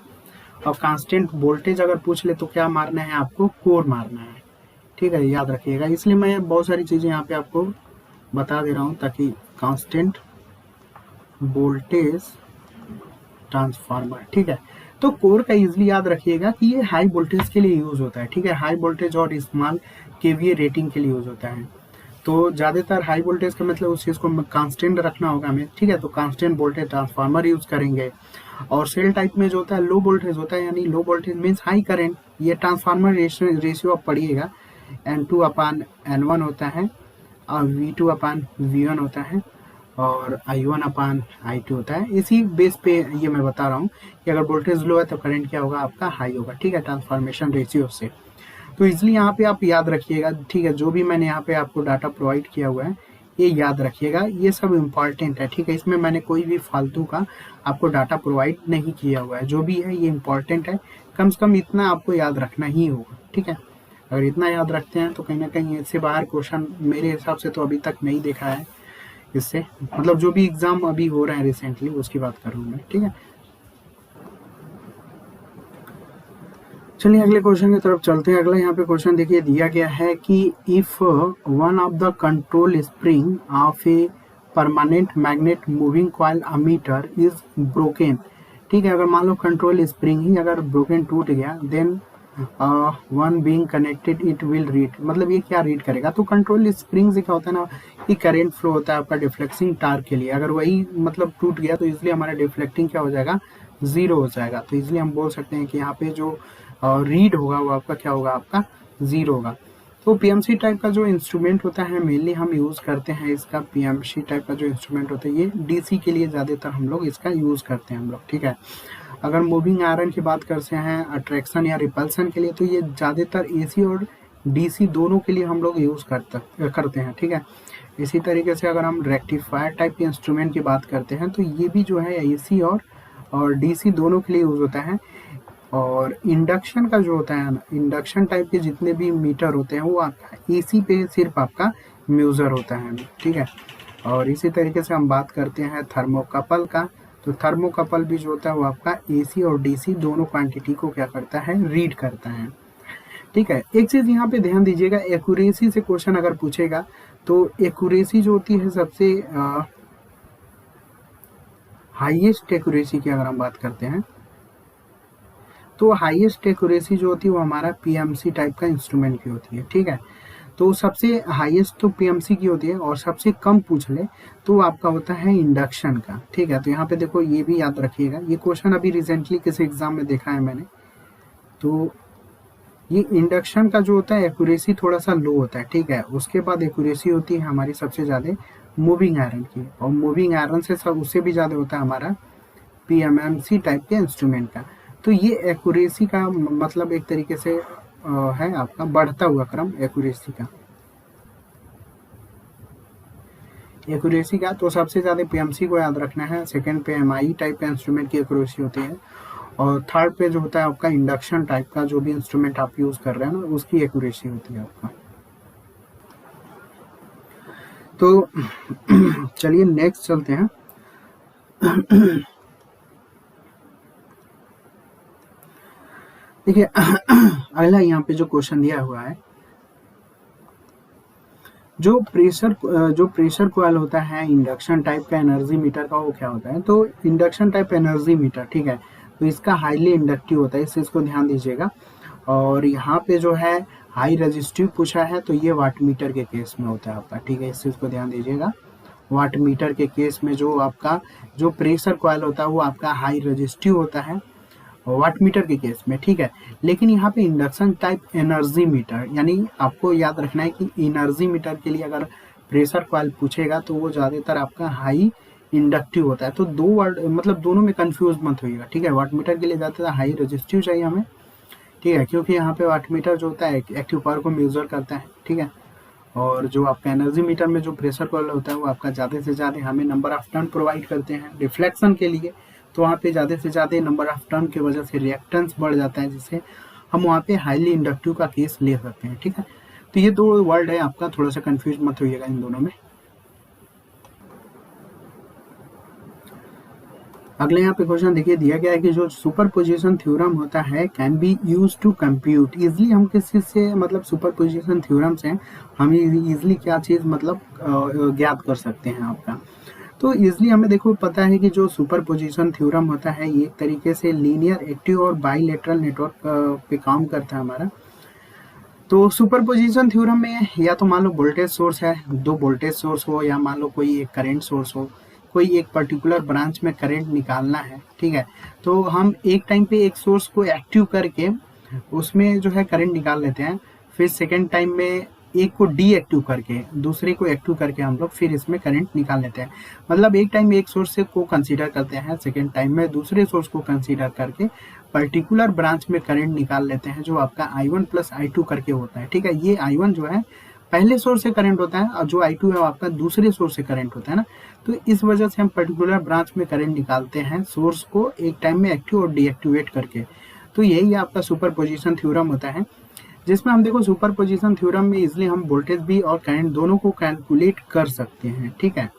और कांस्टेंट वोल्टेज अगर पूछ ले तो क्या मारना है आपको, कोर मारना है, ठीक है, याद रखिएगा। इसलिए मैं बहुत सारी चीज़ें यहाँ पे आपको बता दे रहा हूँ ताकि कांस्टेंट वोल्टेज ट्रांसफार्मर, ठीक है। तो कोर का इजिली याद रखिएगा कि ये हाई वोल्टेज के लिए यूज होता है, ठीक है। हाई वोल्टेज और स्मॉल केवीए रेटिंग के लिए यूज होता है। तो ज़्यादातर हाई वोल्टेज का मतलब उस चीज़ को कांस्टेंट रखना होगा हमें, ठीक है। तो कांस्टेंट वोल्टेज ट्रांसफार्मर यूज़ करेंगे। और सेल टाइप में जो होता है लो वोल्टेज होता है, यानी low voltage means high current. ये ट्रांसफार्मर रेशियो आप पढ़िएगा, N2/N1 होता है और V2/V1 होता है और I1/I2 होता है। इसी बेस पे ये मैं बता रहा हूँ कि अगर वोल्टेज लो है तो करंट क्या होगा आपका, हाई होगा, ठीक है, ट्रांसफॉर्मेशन रेशियो से। तो इसलिए यहाँ पे आप याद रखिएगा, ठीक है, जो भी मैंने यहाँ पे आपको डाटा प्रोवाइड किया हुआ है ये याद रखिएगा, ये सब इम्पॉर्टेंट है, ठीक है। इसमें मैंने कोई भी फालतू का आपको डाटा प्रोवाइड नहीं किया हुआ है, जो भी है ये इम्पॉर्टेंट है। कम से कम इतना आपको याद रखना ही होगा, ठीक है। अगर इतना याद रखते हैं तो कहीं ना कहीं इससे बाहर क्वेश्चन मेरे हिसाब से तो अभी तक नहीं देखा है इससे, मतलब जो भी एग्जाम अभी हो रहा है रिसेंटली उसकी बात कर रहा हूँ मैं, ठीक है। चलिए अगले क्वेश्चन की तरफ चलते हैं। अगला यहाँ पे क्वेश्चन देखिए दिया गया है कि if one of the control spring of a permanent magnet moving coil ammeter is broken, ठीक है। अगर मान लो कंट्रोल स्प्रिंग ही अगर ब्रोकन टूट गया, then one being connected it will read, मतलब ये क्या रीड करेगा। तो कंट्रोल स्प्रिंग से क्या होता है ना कि करंट फ्लो होता है आपका डिफ्लेक्टिंग टार्क के लिए, अगर वही मतलब टूट गया तो इसलिए हमारा डिफ्लेक्टिंग क्या हो जाएगा, जीरो हो जाएगा। तो इसलिए हम बोल सकते हैं कि यहाँ पे जो रीड होगा वो आपका क्या होगा, आपका जीरो होगा। तो पीएमसी टाइप का जो इंस्ट्रूमेंट होता है मेनली हम यूज़ करते हैं इसका, पीएमसी टाइप का जो इंस्ट्रूमेंट होता है ये डीसी के लिए ज़्यादातर हम लोग इसका यूज़ करते हैं हम लोग, ठीक है। अगर मूविंग आयरन की बात करते हैं अट्रैक्शन या रिपल्सन के लिए, तो ये ज़्यादातर एसी और डीसी दोनों के लिए हम लोग यूज़ करते हैं, ठीक है। इसी तरीके से अगर हम रेक्टिफायर टाइप के इंस्ट्रूमेंट की बात करते हैं तो ये भी जो है एसी और डीसी दोनों के लिए यूज़ होता है। और इंडक्शन का जो होता है ना, इंडक्शन टाइप के जितने भी मीटर होते हैं वो आपका एसी पे सिर्फ आपका म्यूज़र होता है, ठीक है। और इसी तरीके से हम बात करते हैं थर्मोकपल का, तो थर्मोकपल भी जो होता है वो आपका एसी और डीसी दोनों क्वांटिटी को क्या करता है, रीड करता है, ठीक है। एक चीज़ यहाँ पे ध्यान दीजिएगा, एक्यूरेसी से क्वेश्चन अगर पूछेगा तो एक्यूरेसी जो होती है सबसे हाईएस्ट एक्यूरेसी की अगर हम बात करते हैं तो हाईएस्ट एक्यूरेसी जो होती है वो हमारा पीएमसी टाइप का इंस्ट्रूमेंट की होती है, ठीक है। तो सबसे हाईएस्ट तो पीएमसी की होती है और सबसे कम पूछ ले तो आपका होता है इंडक्शन का, ठीक है। तो यहाँ पे देखो ये भी याद रखिएगा, ये क्वेश्चन अभी रिसेंटली किसी एग्जाम में देखा है मैंने। तो ये इंडक्शन का जो होता है एक्यूरेसी थोड़ा सा लो होता है, ठीक है। उसके बाद एक्यूरेसी होती है हमारी सबसे ज़्यादा मूविंग आयरन की, और मूविंग आयरन से सब उससे भी ज़्यादा होता है हमारा पीएमएमसी टाइप के इंस्ट्रूमेंट का। तो ये एक्यूरेसी का मतलब एक तरीके से है आपका बढ़ता हुआ क्रम एक्यूरेसी का। तो सबसे ज़्यादा पीएमसी को याद रखना है, सेकंड पे एमआई टाइप का इंस्ट्रूमेंट की एक्यूरेसी होती है, और थर्ड पे जो होता है आपका इंडक्शन टाइप का जो भी इंस्ट्रूमेंट आप यूज़ कर रहे हैं ना उसकी एक्यूरेसी होती है आपका। तो चलिए नेक्स्ट चलते हैं। देखिए अगला यहाँ पे जो क्वेश्चन दिया हुआ है, जो प्रेशर कॉइल होता है इंडक्शन टाइप का एनर्जी मीटर का, वो क्या होता है। तो इंडक्शन टाइप एनर्जी मीटर, ठीक है, तो इसका हाईली इंडक्टिव होता है, इस चीज़ को ध्यान दीजिएगा। और यहाँ पे जो है हाई रेजिस्टिव पूछा है तो ये वाट मीटर के केस में होता है आपका, ठीक है, इस चीज़ को ध्यान दीजिएगा। वाट मीटर के केस में जो आपका जो प्रेशर कॉइल होता है वो आपका हाई रेजिस्टिव होता है वाट मीटर के केस में, ठीक है। लेकिन यहाँ पे इंडक्शन टाइप एनर्जी मीटर, यानी आपको याद रखना है कि एनर्जी मीटर के लिए अगर प्रेशर कॉइल पूछेगा तो वो ज़्यादातर आपका हाई इंडक्टिव होता है। तो दो वर्ड मतलब दोनों में कंफ्यूज मत होइएगा, ठीक है। वाट मीटर के लिए ज़्यादातर हाई रेजिस्टिव चाहिए हमें, ठीक है, क्योंकि यहाँ पे वाट मीटर जो होता है एक्टिव पावर को मेजर करता है, ठीक है। और जो आपका एनर्जी मीटर में जो प्रेशर कॉइल होता है वो आपका ज़्यादा से ज़्यादा हमें नंबर ऑफ टर्न प्रोवाइड करते हैं रिफ्लेक्शन के लिए। तो वहाँ पे ज़्यादा से ज़्यादा नंबर ऑफ टर्न की वजह से रिएक्टेंस बढ़ जाता है, जिससे हम वहाँ पे हाईली इंडक्टिव का केस ले सकते हैं, ठीक है। तो ये दो वर्ड है आपका, थोड़ा सा कंफ्यूज मत होइएगा इन दोनों में। अगले यहाँ पे क्वेश्चन देखिए दिया गया है कि जो सुपरपोजिशन थ्योरम होता है can be use to compute easily. हम किस चीज़ से मतलब सुपरपोजिशन थ्योरम से हम इजली क्या चीज़ मतलब ज्ञात कर सकते हैं आपका। तो इजली हमें देखो पता है कि जो सुपरपोजिशन थ्योरम होता है ये एक तरीके से लीनियर एक्टिव और बाइलेटरल नेटवर्क पे काम करता है हमारा। तो सुपरपोजिशन थ्योरम में या तो मान लो वोल्टेज सोर्स है, दो वोल्टेज सोर्स हो, या मान लो कोई एक करंट सोर्स हो, कोई एक पर्टिकुलर ब्रांच में करंट निकालना है, ठीक है। तो हम एक टाइम पे एक सोर्स को एक्टिव करके उसमें जो है करंट निकाल लेते हैं, फिर सेकेंड टाइम में एक को डीएक्टिव करके दूसरे को एक्टिव करके हम लोग फिर इसमें करंट निकाल लेते हैं। मतलब एक टाइम में एक सोर्स को कंसीडर करते हैं, सेकेंड टाइम में दूसरे सोर्स को कंसीडर करके पर्टिकुलर ब्रांच में करंट निकाल लेते हैं, जो आपका I1 प्लस I2 करके होता है, ठीक है। ये I1 जो है पहले सोर्स से करंट होता है, और जो I2 है वो आपका दूसरे सोर्स से करंट होता है ना। तो इस वजह से हम पर्टिकुलर ब्रांच में करंट निकालते हैं सोर्स को एक टाइम में एक्टिव और डीएक्टिवेट करके। तो यही आपका सुपरपोजिशन थ्योरम होता है, जिसमें हम देखो सुपरपोजिशन थ्योरम में इजिली हम वोल्टेज भी और करंट दोनों को कैलकुलेट कर सकते हैं, ठीक है।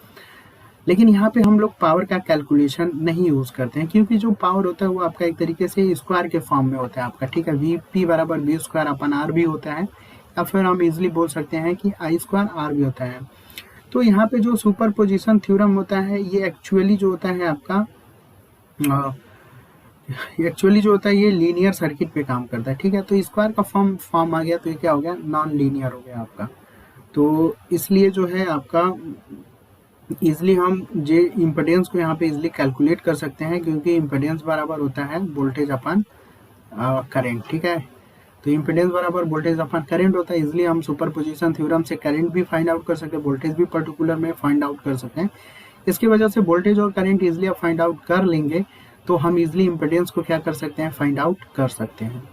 लेकिन यहाँ पे हम लोग पावर का कैलकुलेशन नहीं यूज करते हैं, क्योंकि जो पावर होता है वो आपका एक तरीके से स्क्वायर के फॉर्म में होता है आपका, ठीक है। Vp बराबर V स्क्वायर अपन R भी होता है, या फिर हम इजिली बोल सकते हैं कि I स्क्वायर R भी होता है। तो यहाँ पे जो सुपरपोजिशन थ्योरम होता है ये एक्चुअली जो होता है आपका ये लीनियर सर्किट पे काम करता है, ठीक है। तो स्क्वायर का फॉर्म आ गया, तो ये क्या हो गया, नॉन लीनियर हो गया आपका। तो इसलिए जो है आपका इजिली हम जे इम्पिडेंस को यहाँ पे इजिली कैलकुलेट कर सकते हैं, क्योंकि इम्पिडेंस बराबर होता है वोल्टेज अपन करंट, ठीक है। तो इम्पिडेंस बराबर वोल्टेज अपन करंट होता है, इजिली हम सुपरपोजिशन थ्योरम से करंट भी फाइंड आउट कर सकते हैं, वोल्टेज भी पर्टिकुलर में फाइंड आउट कर सकते हैं। इसकी वजह से वोल्टेज और करंट इजिली आप फाइंड आउट कर लेंगे, तो हम इजिली इम्पिडेंस को क्या कर सकते हैं, फाइंड आउट कर सकते हैं,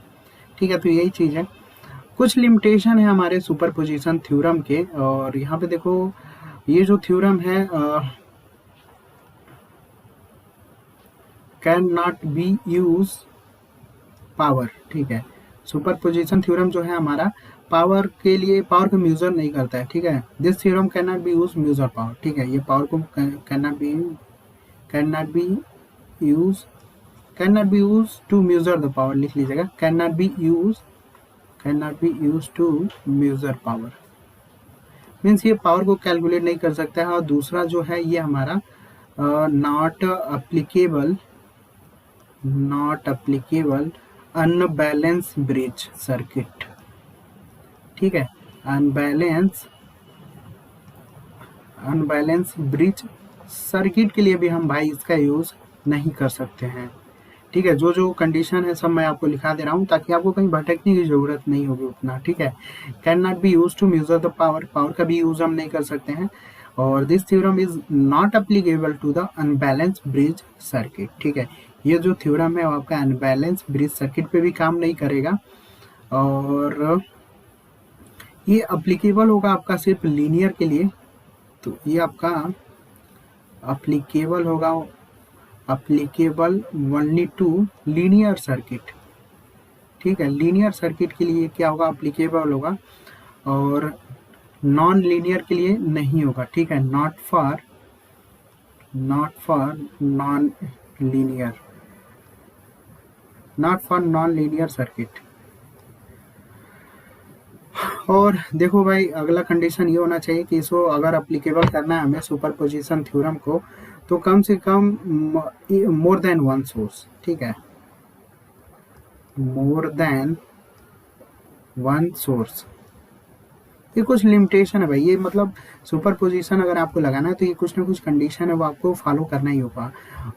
ठीक है। तो यही चीज़ है, कुछ लिमिटेशन है हमारे सुपरपोजिशन थ्योरम के। और यहाँ पे देखो ये जो थ्योरम है can not be use power, ठीक है। सुपरपोजिशन थ्योरम जो है हमारा पावर के लिए पावर को मेजर नहीं करता है, ठीक है। This theorem can not be use measure power, ठीक है। ये पावर को can not be use to measure the power, लिख लीजिएगा, can not be use to measure power means ये पावर को कैलकुलेट नहीं कर सकता है। और दूसरा जो है ये हमारा not applicable unbalance bridge circuit, ठीक है। अनबैलेंस ब्रिज सर्किट के लिए भी हम भाई इसका यूज नहीं कर सकते हैं, ठीक है। जो जो कंडीशन है सब मैं आपको लिखा दे रहा हूँ, ताकि आपको कहीं भटकने की जरूरत नहीं होगी उतना, ठीक है। Can not be use to measure the power, power का भी यूज हम नहीं कर सकते हैं। और this theorem is not applicable to the unbalance bridge circuit, ठीक है। ये जो थ्योरम है वो आपका अनबैलेंस ब्रिज सर्किट पे भी काम नहीं करेगा, और ये अप्लीकेबल होगा आपका सिर्फ लीनियर के लिए। तो ये आपका applicable only to linear circuit, ठीक है। लीनियर सर्किट के लिए क्या होगा, अप्लीकेबल होगा, और नॉन लीनियर के लिए नहीं होगा, ठीक है। Not for non linear circuit. और देखो भाई अगला कंडीशन ये होना चाहिए कि इसको अगर अप्लीकेबल करना है हमें सुपरपोजिशन थ्योरम को, तो कम से कम मोर देन वन सोर्स, ठीक है, मोर देन वन सोर्स। ये कुछ लिमिटेशन है भाई, ये मतलब सुपरपोजिशन अगर आपको लगाना है तो ये कुछ ना कुछ कंडीशन है वो आपको फॉलो करना ही होगा।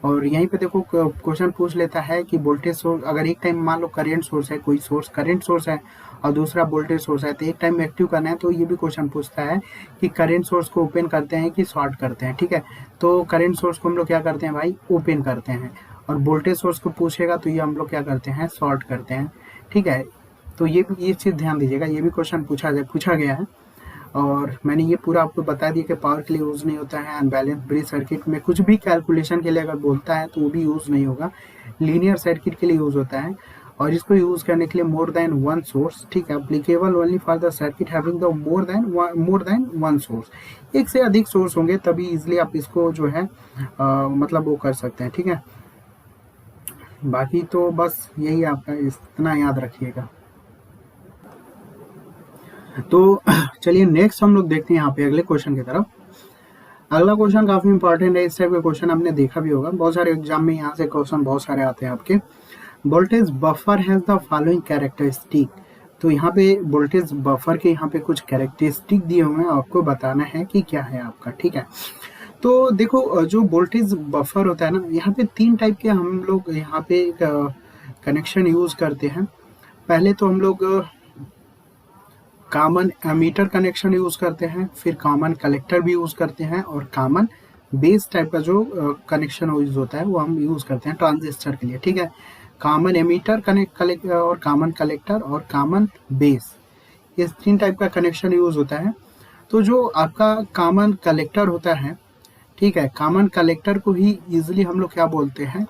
और यहीं पे देखो क्वेश्चन पूछ लेता है कि वोल्टेज सोर्स अगर एक टाइम मान लो करंट सोर्स है, कोई सोर्स करंट सोर्स है और दूसरा वोल्टेज सोर्स है, तो एक टाइम में एक्टिव करना है, तो ये भी क्वेश्चन पूछता है कि करंट सोर्स को ओपन करते हैं कि शॉर्ट करते हैं, ठीक है। तो करंट सोर्स को हम लोग क्या करते हैं भाई, ओपन करते हैं, और वोल्टेज सोर्स को पूछेगा तो ये हम लोग क्या करते हैं, शॉर्ट करते हैं, ठीक है। तो ये चीज़ ध्यान दीजिएगा, ये भी क्वेश्चन पूछा गया है। और मैंने ये पूरा आपको बता दिया कि पावर के लिए यूज़ नहीं होता है, अनबैलेंस ब्रिज सर्किट में कुछ भी कैलकुलेशन के लिए अगर बोलता है तो वो भी यूज़ नहीं होगा, लीनियर सर्किट के लिए यूज़ होता है। और इसको यूज़ करने के लिए मोर देन वन सोर्स, ठीक है, applicable only for the circuit having the more than one source. एक से अधिक सोर्स होंगे तभी इजिली आप इसको जो है मतलब वो कर सकते हैं, ठीक है। बाकी तो बस यही आपका इतना याद रखिएगा। तो चलिए नेक्स्ट हम लोग देखते हैं यहाँ पे अगले क्वेश्चन की तरफ। अगला क्वेश्चन काफी इंपॉर्टेंट है, इस टाइप का क्वेश्चन हमने देखा भी होगा, बहुत सारे एग्जाम में यहाँ से क्वेश्चन बहुत सारे आते हैं आपके। Voltage buffer has the following characteristic, तो यहाँ पे वोल्टेज बफर के यहाँ पे कुछ कैरेक्टरिस्टिक दिए हुए हैं, आपको बताना है कि क्या है आपका, ठीक है। तो देखो जो वोल्टेज बफर होता है ना, यहाँ पे 3 टाइप के हम लोग यहाँ पे कनेक्शन यूज़ करते हैं। पहले तो हम लोग कॉमन एमीटर कनेक्शन यूज़ करते हैं, फिर कॉमन कलेक्टर भी यूज़ करते हैं, और कॉमन बेस टाइप का जो कनेक्शन यूज़ होता है वो हम यूज़ करते हैं ट्रांजिस्टर के लिए, ठीक है। कॉमन एमीटर कनेक्ट और कॉमन कलेक्टर और कॉमन बेस, ये 3 टाइप का कनेक्शन यूज़ होता है। तो जो आपका कॉमन कलेक्टर होता है, ठीक है, कॉमन कलेक्टर को ही ईजिली हम लोग क्या बोलते हैं,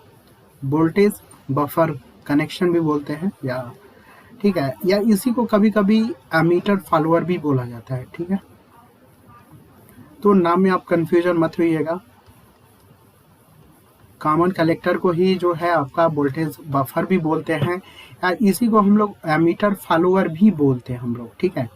वोल्टेज बफर कनेक्शन भी बोलते हैं, या ठीक है, या इसी को कभी कभी एमीटर फॉलोअर भी बोला जाता है, ठीक है। तो नाम में आप कंफ्यूजन मत होइएगा, कॉमन कलेक्टर को ही जो है आपका वोल्टेज बफर भी बोलते हैं, या इसी को हम लोग एमीटर फॉलोअर भी बोलते हैं हम लोग, ठीक है।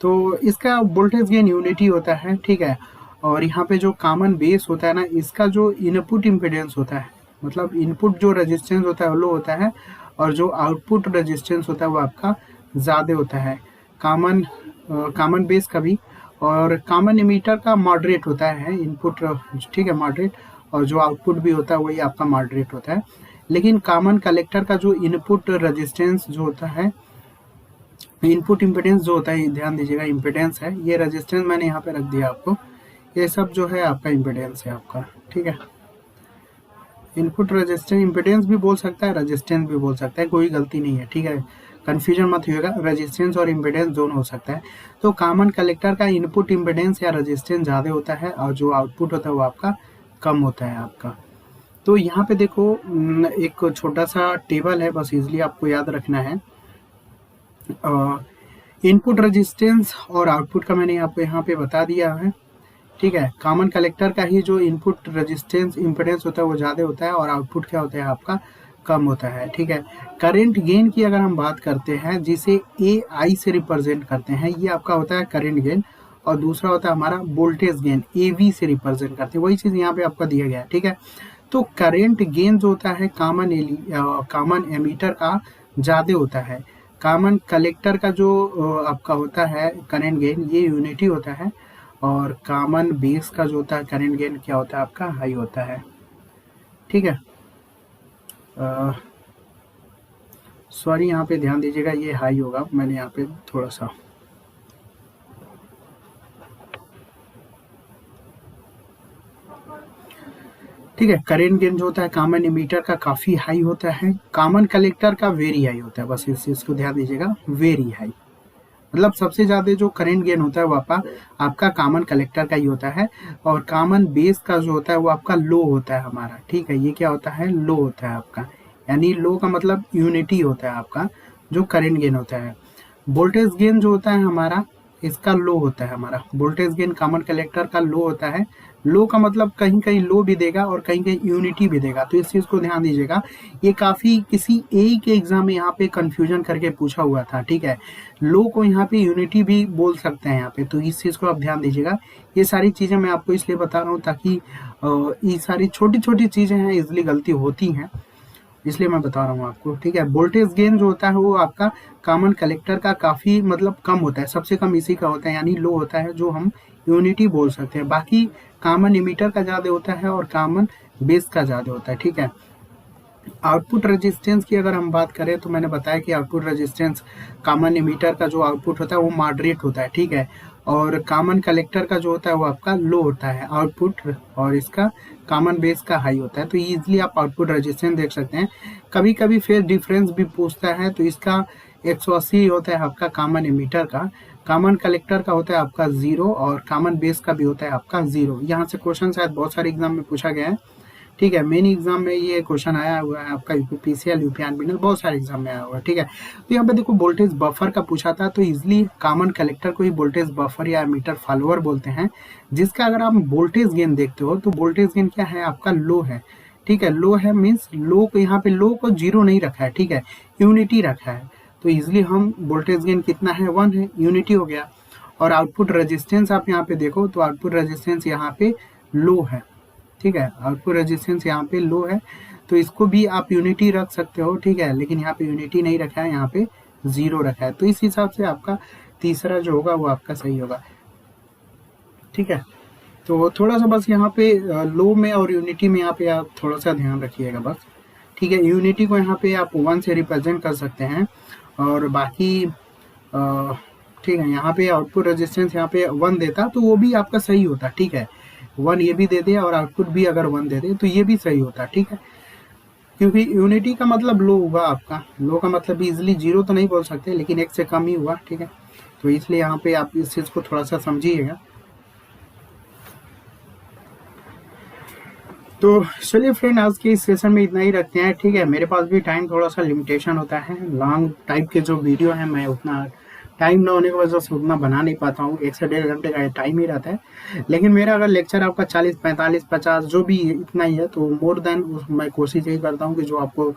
तो इसका वोल्टेज गेन यूनिटी होता है, ठीक है। और यहाँ पे जो कॉमन बेस होता है ना, इसका जो इनपुट इम्पीडेंस होता है, मतलब इनपुट जो रेजिस्टेंस होता है वो लो होता है, और जो आउटपुट रेजिस्टेंस होता है वो आपका ज़्यादा होता है कॉमन बेस का भी। और कॉमन एमीटर का मॉडरेट होता है इनपुट, ठीक है, मॉडरेट, और जो आउटपुट भी होता है वही आपका मॉडरेट होता है। लेकिन कॉमन कलेक्टर का जो इनपुट रेजिस्टेंस जो होता है, इनपुट इम्पिडेंस जो होता है, ध्यान दीजिएगा इम्पिडेंस है, ये रेजिस्टेंस मैंने यहाँ पे रख दिया आपको, ये सब जो है आपका इम्पिडेंस है आपका, ठीक है। इनपुट रेजिस्टेंस, इम्पिडेंस भी बोल सकता है, रेजिस्टेंस भी बोल सकता है, कोई गलती नहीं है, ठीक है, कन्फ्यूजन मत होइएगा, रेजिस्टेंस और इम्पिडेंस दोनों हो सकता है। तो कॉमन कलेक्टर का इनपुट इम्पिडेंस या रेजिस्टेंस ज़्यादा होता है, और जो आउटपुट होता है वो आपका कम होता है आपका। तो यहाँ पे देखो एक छोटा सा टेबल है, बस इजली आपको याद रखना है। इनपुट रेजिस्टेंस और आउटपुट का मैंने आपको यहाँ पे बता दिया है, ठीक है। कॉमन कलेक्टर का ही जो इनपुट रेजिस्टेंस इम्पिडेंस होता है वो ज़्यादा होता है, और आउटपुट क्या होता है आपका कम होता है, ठीक है। करंट गेन की अगर हम बात करते हैं, जिसे ए आई से रिप्रेजेंट करते हैं, ये आपका होता है करंट गेन, और दूसरा होता है हमारा वोल्टेज गेन, ए वी से रिप्रेजेंट करते हैं, वही चीज़ यहाँ पे आपका दिया गया है, ठीक है। तो करंट गेन जो होता है कॉमन एमीटर का ज़्यादा होता है, कॉमन कलेक्टर का जो आपका होता है करंट गेन, ये यूनिटी होता है, और कॉमन बेस का जो होता है करंट गेन क्या होता है आपका हाई होता है, ठीक है। सॉरी, यहाँ पे ध्यान दीजिएगा, ये हाई होगा, मैंने यहाँ पे थोड़ा सा, ठीक है। करंट गेन जो होता है कॉमन एमीटर का काफ़ी हाई होता है, कॉमन कलेक्टर का वेरी हाई होता है, बस इस चीज़ को ध्यान दीजिएगा, वेरी हाई, मतलब सबसे ज़्यादा जो करंट गेन होता है वो आपका कॉमन कलेक्टर का ही होता है, और कॉमन बेस का जो होता है वो आपका लो होता है हमारा, ठीक है। ये क्या होता है, लो होता है आपका, यानी लो का मतलब यूनिटी होता है आपका जो करंट गेन होता है। वोल्टेज गेन जो होता है हमारा, इसका लो होता है हमारा, वोल्टेज गेन कॉमन कलेक्टर का लो होता है। लो का मतलब कहीं कहीं लो भी देगा और कहीं कहीं यूनिटी भी देगा, तो इस चीज़ को ध्यान दीजिएगा। ये काफ़ी किसी ए के एग्जाम में यहाँ पे कंफ्यूजन करके पूछा हुआ था, ठीक है। लो को यहाँ पे यूनिटी भी बोल सकते हैं यहाँ पे, तो इस चीज़ को आप ध्यान दीजिएगा। ये सारी चीज़ें मैं आपको इसलिए बता रहा हूँ ताकि ये सारी छोटी छोटी चीज़ें हैं, इजली गलती होती हैं, इसलिए मैं बता रहा हूँ आपको, ठीक है। वोल्टेज गेन जो होता है वो आपका कॉमन कलेक्टर का काफ़ी मतलब कम होता है, सबसे कम इसी का होता है, यानी लो होता है, जो हम यूनिटी बोल सकते हैं। बाकी कॉमन एमीटर का ज़्यादा होता है और कॉमन बेस का ज़्यादा होता है, ठीक है। आउटपुट रेजिस्टेंस की अगर हम बात करें तो मैंने बताया कि आउटपुट रेजिस्टेंस कॉमन एमीटर का जो आउटपुट होता है वो मॉडरेट होता है, ठीक है। और कॉमन कलेक्टर का जो होता है वो आपका लो होता है आउटपुट, और इसका कॉमन बेस का हाई होता है। तो ईजिली आप आउटपुट रेजिस्टेंस देख सकते हैं। कभी कभी फेज डिफरेंस भी पूछता है, तो इसका 180 होता है आपका कॉमन एमीटर का, कॉमन कलेक्टर का होता है आपका 0, और कॉमन बेस का भी होता है आपका 0। यहाँ से क्वेश्चन शायद बहुत सारे एग्जाम में पूछा गया है, ठीक है। मेन एग्जाम में ये क्वेश्चन आया हुआ है आपका, यूपीपीसीएल, यूपीआरबीएनएल, बहुत सारे एग्जाम में आया हुआ है, ठीक है। तो यहाँ पे देखो वोल्टेज बफर का पूछा था, तो इजिली कॉमन कलेक्टर को ही वोल्टेज बफर या एमीटर फॉलोअर बोलते हैं, जिसका अगर आप वोल्टेज गेन देखते हो तो वोल्टेज गेन क्या है आपका लो है, ठीक है। लो है मीन्स लो को यहाँ पे लो को 0 नहीं रखा है, ठीक है, यूनिटी रखा है। तो इजिली हम वोल्टेज गेन कितना है 1 है, यूनिटी हो गया। और आउटपुट रेजिस्टेंस आप यहाँ पे देखो तो आउटपुट रेजिस्टेंस यहाँ पे लो है, ठीक है, आउटपुट रेजिस्टेंस यहाँ पे लो है, तो इसको भी आप यूनिटी रख सकते हो, ठीक है। लेकिन यहाँ पे यूनिटी नहीं रखा है, यहाँ पे 0 रखा है, तो इस हिसाब से आपका तीसरा जो होगा वो आपका सही होगा। ठीक है, तो थोड़ा सा बस यहाँ पे लो में और यूनिटी में यहाँ पे आप थोड़ा सा ध्यान रखिएगा बस। ठीक है, यूनिटी को यहाँ पे आप 1 से रिप्रेजेंट कर सकते हैं, और बाकी ठीक है, यहाँ पे आउटपुट रेजिस्टेंस यहाँ पे 1 देता तो वो भी आपका सही होता। ठीक है, 1 ये भी दे दे और आउटपुट भी अगर 1 दे दे तो ये भी सही होता। ठीक है, क्योंकि यूनिटी का मतलब लो हुआ आपका, लो का मतलब इजिली 0 तो नहीं बोल सकते, लेकिन 1 से कम ही हुआ। ठीक है, तो इसलिए यहाँ पे आप इस चीज़ को थोड़ा सा समझिएगा। तो चलिए फ्रेंड, आज के इस सेशन में इतना ही रखते हैं। ठीक है, मेरे पास भी टाइम थोड़ा सा लिमिटेशन होता है, लॉन्ग टाइप के जो वीडियो है मैं उतना टाइम ना होने की वजह से उतना बना नहीं पाता हूँ, 1 से 1.5 घंटे का टाइम ही रहता है। लेकिन मेरा अगर लेक्चर आपका 40, 45, 50 जो भी इतना ही है, तो मोर देन मैं कोशिश यही करता हूँ कि जो आपको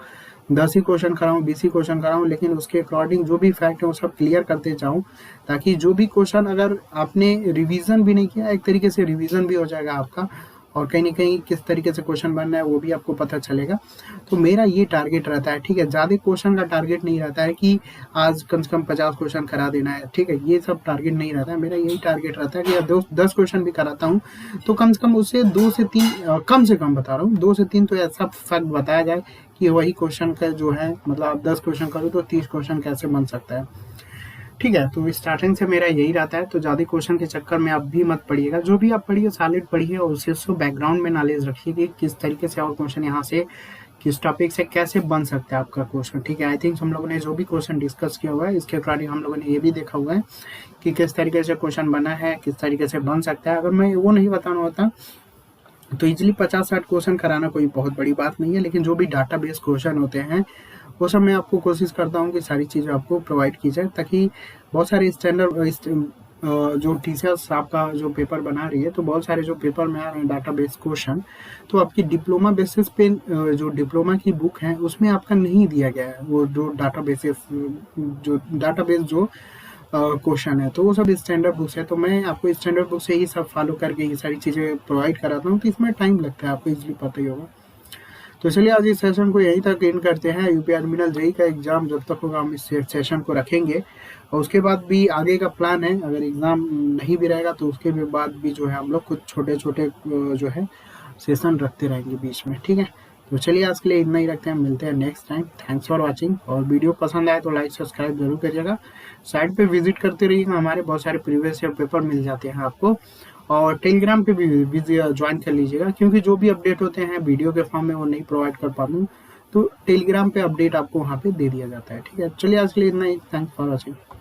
10 ही क्वेश्चन कराऊँ, 20 ही क्वेश्चन कराऊँ, लेकिन उसके अकॉर्डिंग जो भी फैक्ट है वो सब क्लियर करते जाऊँ, ताकि जो भी क्वेश्चन अगर आपने रिवीजन भी नहीं किया, एक तरीके से रिवीजन भी हो जाएगा आपका, और कहीं ना कहीं किस तरीके से क्वेश्चन बनना है वो भी आपको पता चलेगा। तो मेरा ये टारगेट रहता है। ठीक है, ज़्यादा क्वेश्चन का टारगेट नहीं रहता है कि आज कम से कम 50 क्वेश्चन करा देना है। ठीक है, ये सब टारगेट नहीं रहता है, मेरा यही टारगेट रहता है कि 10 क्वेश्चन भी कराता हूँ तो कम से कम उससे 2 से 3, कम से कम बता रहा हूँ 2 से 3 तो ऐसा फैक्ट बताया जाए कि वही क्वेश्चन का जो है, मतलब आप 10 क्वेश्चन करो तो 30 क्वेश्चन कैसे बन सकता है। ठीक है, तो स्टार्टिंग से मेरा यही रहता है, तो ज़्यादा क्वेश्चन के चक्कर में आप भी मत पढ़िएगा। जो भी आप पढ़िए सॉलिड पढ़िए, और उससे बैकग्राउंड में नॉलेज रखिए कि किस तरीके से और क्वेश्चन यहाँ से किस टॉपिक से कैसे बन सकता है आपका क्वेश्चन। ठीक है, आई थिंक हम लोगों ने जो भी क्वेश्चन डिस्कस किया हुआ है इसके अकॉर्डिंग हम लोगों ने ये भी देखा हुआ है कि किस तरीके से क्वेश्चन बना है, किस तरीके से बन सकता है। अगर मैं वो नहीं बताना होता तो इजिली 50-60 क्वेश्चन कराना कोई बहुत बड़ी बात नहीं है, लेकिन जो भी डाटा बेस्ड क्वेश्चन होते हैं वो सब मैं आपको कोशिश करता हूँ कि सारी चीज़ें आपको प्रोवाइड की जाए, ताकि बहुत सारे स्टैंडर्ड जो टीचर्स आपका जो पेपर बना रही है, तो बहुत सारे जो पेपर में आ रहे हैं डाटा बेस्ड क्वेश्चन, तो आपकी डिप्लोमा बेसिस पे जो डिप्लोमा की बुक है उसमें आपका नहीं दिया गया है वो जो डाटा बेस जो क्वेश्चन है, तो वो सब स्टैंडर्ड बुक्स है। तो मैं आपको स्टैंडर्ड बुक से ही सब फॉलो करके ये सारी चीज़ें प्रोवाइड कराता हूँ, तो इसमें टाइम लगता है, आपको इजीली पता ही होगा। तो चलिए आज इस सेशन को यहीं तक एंड करते हैं। यूपी एडमिनल जेई का एग्ज़ाम जब तक होगा हम इस सेशन को रखेंगे, और उसके बाद भी आगे का प्लान है, अगर एग्ज़ाम नहीं भी रहेगा तो उसके भी बाद भी जो है हम लोग कुछ छोटे छोटे जो है सेशन रखते रहेंगे बीच में। ठीक है, तो चलिए आज के लिए इतना ही रखते हैं, मिलते हैं next time. Thanks for watching, और वीडियो पसंद आए तो लाइक सब्सक्राइब जरूर करिएगा। साइट पे विजिट करते रहिएगा, हमारे बहुत सारे प्रीवियस ईयर पेपर मिल जाते हैं आपको, और टेलीग्राम पे भी ज्वाइन कर लीजिएगा, क्योंकि जो भी अपडेट होते हैं वीडियो के फॉर्म में वो नहीं प्रोवाइड कर पाता हूँ, तो टेलीग्राम पे अपडेट आपको वहाँ पे दे दिया जाता है। ठीक है, चलिए आज के लिए इतना ही, थैंक्स फॉर वॉचिंग।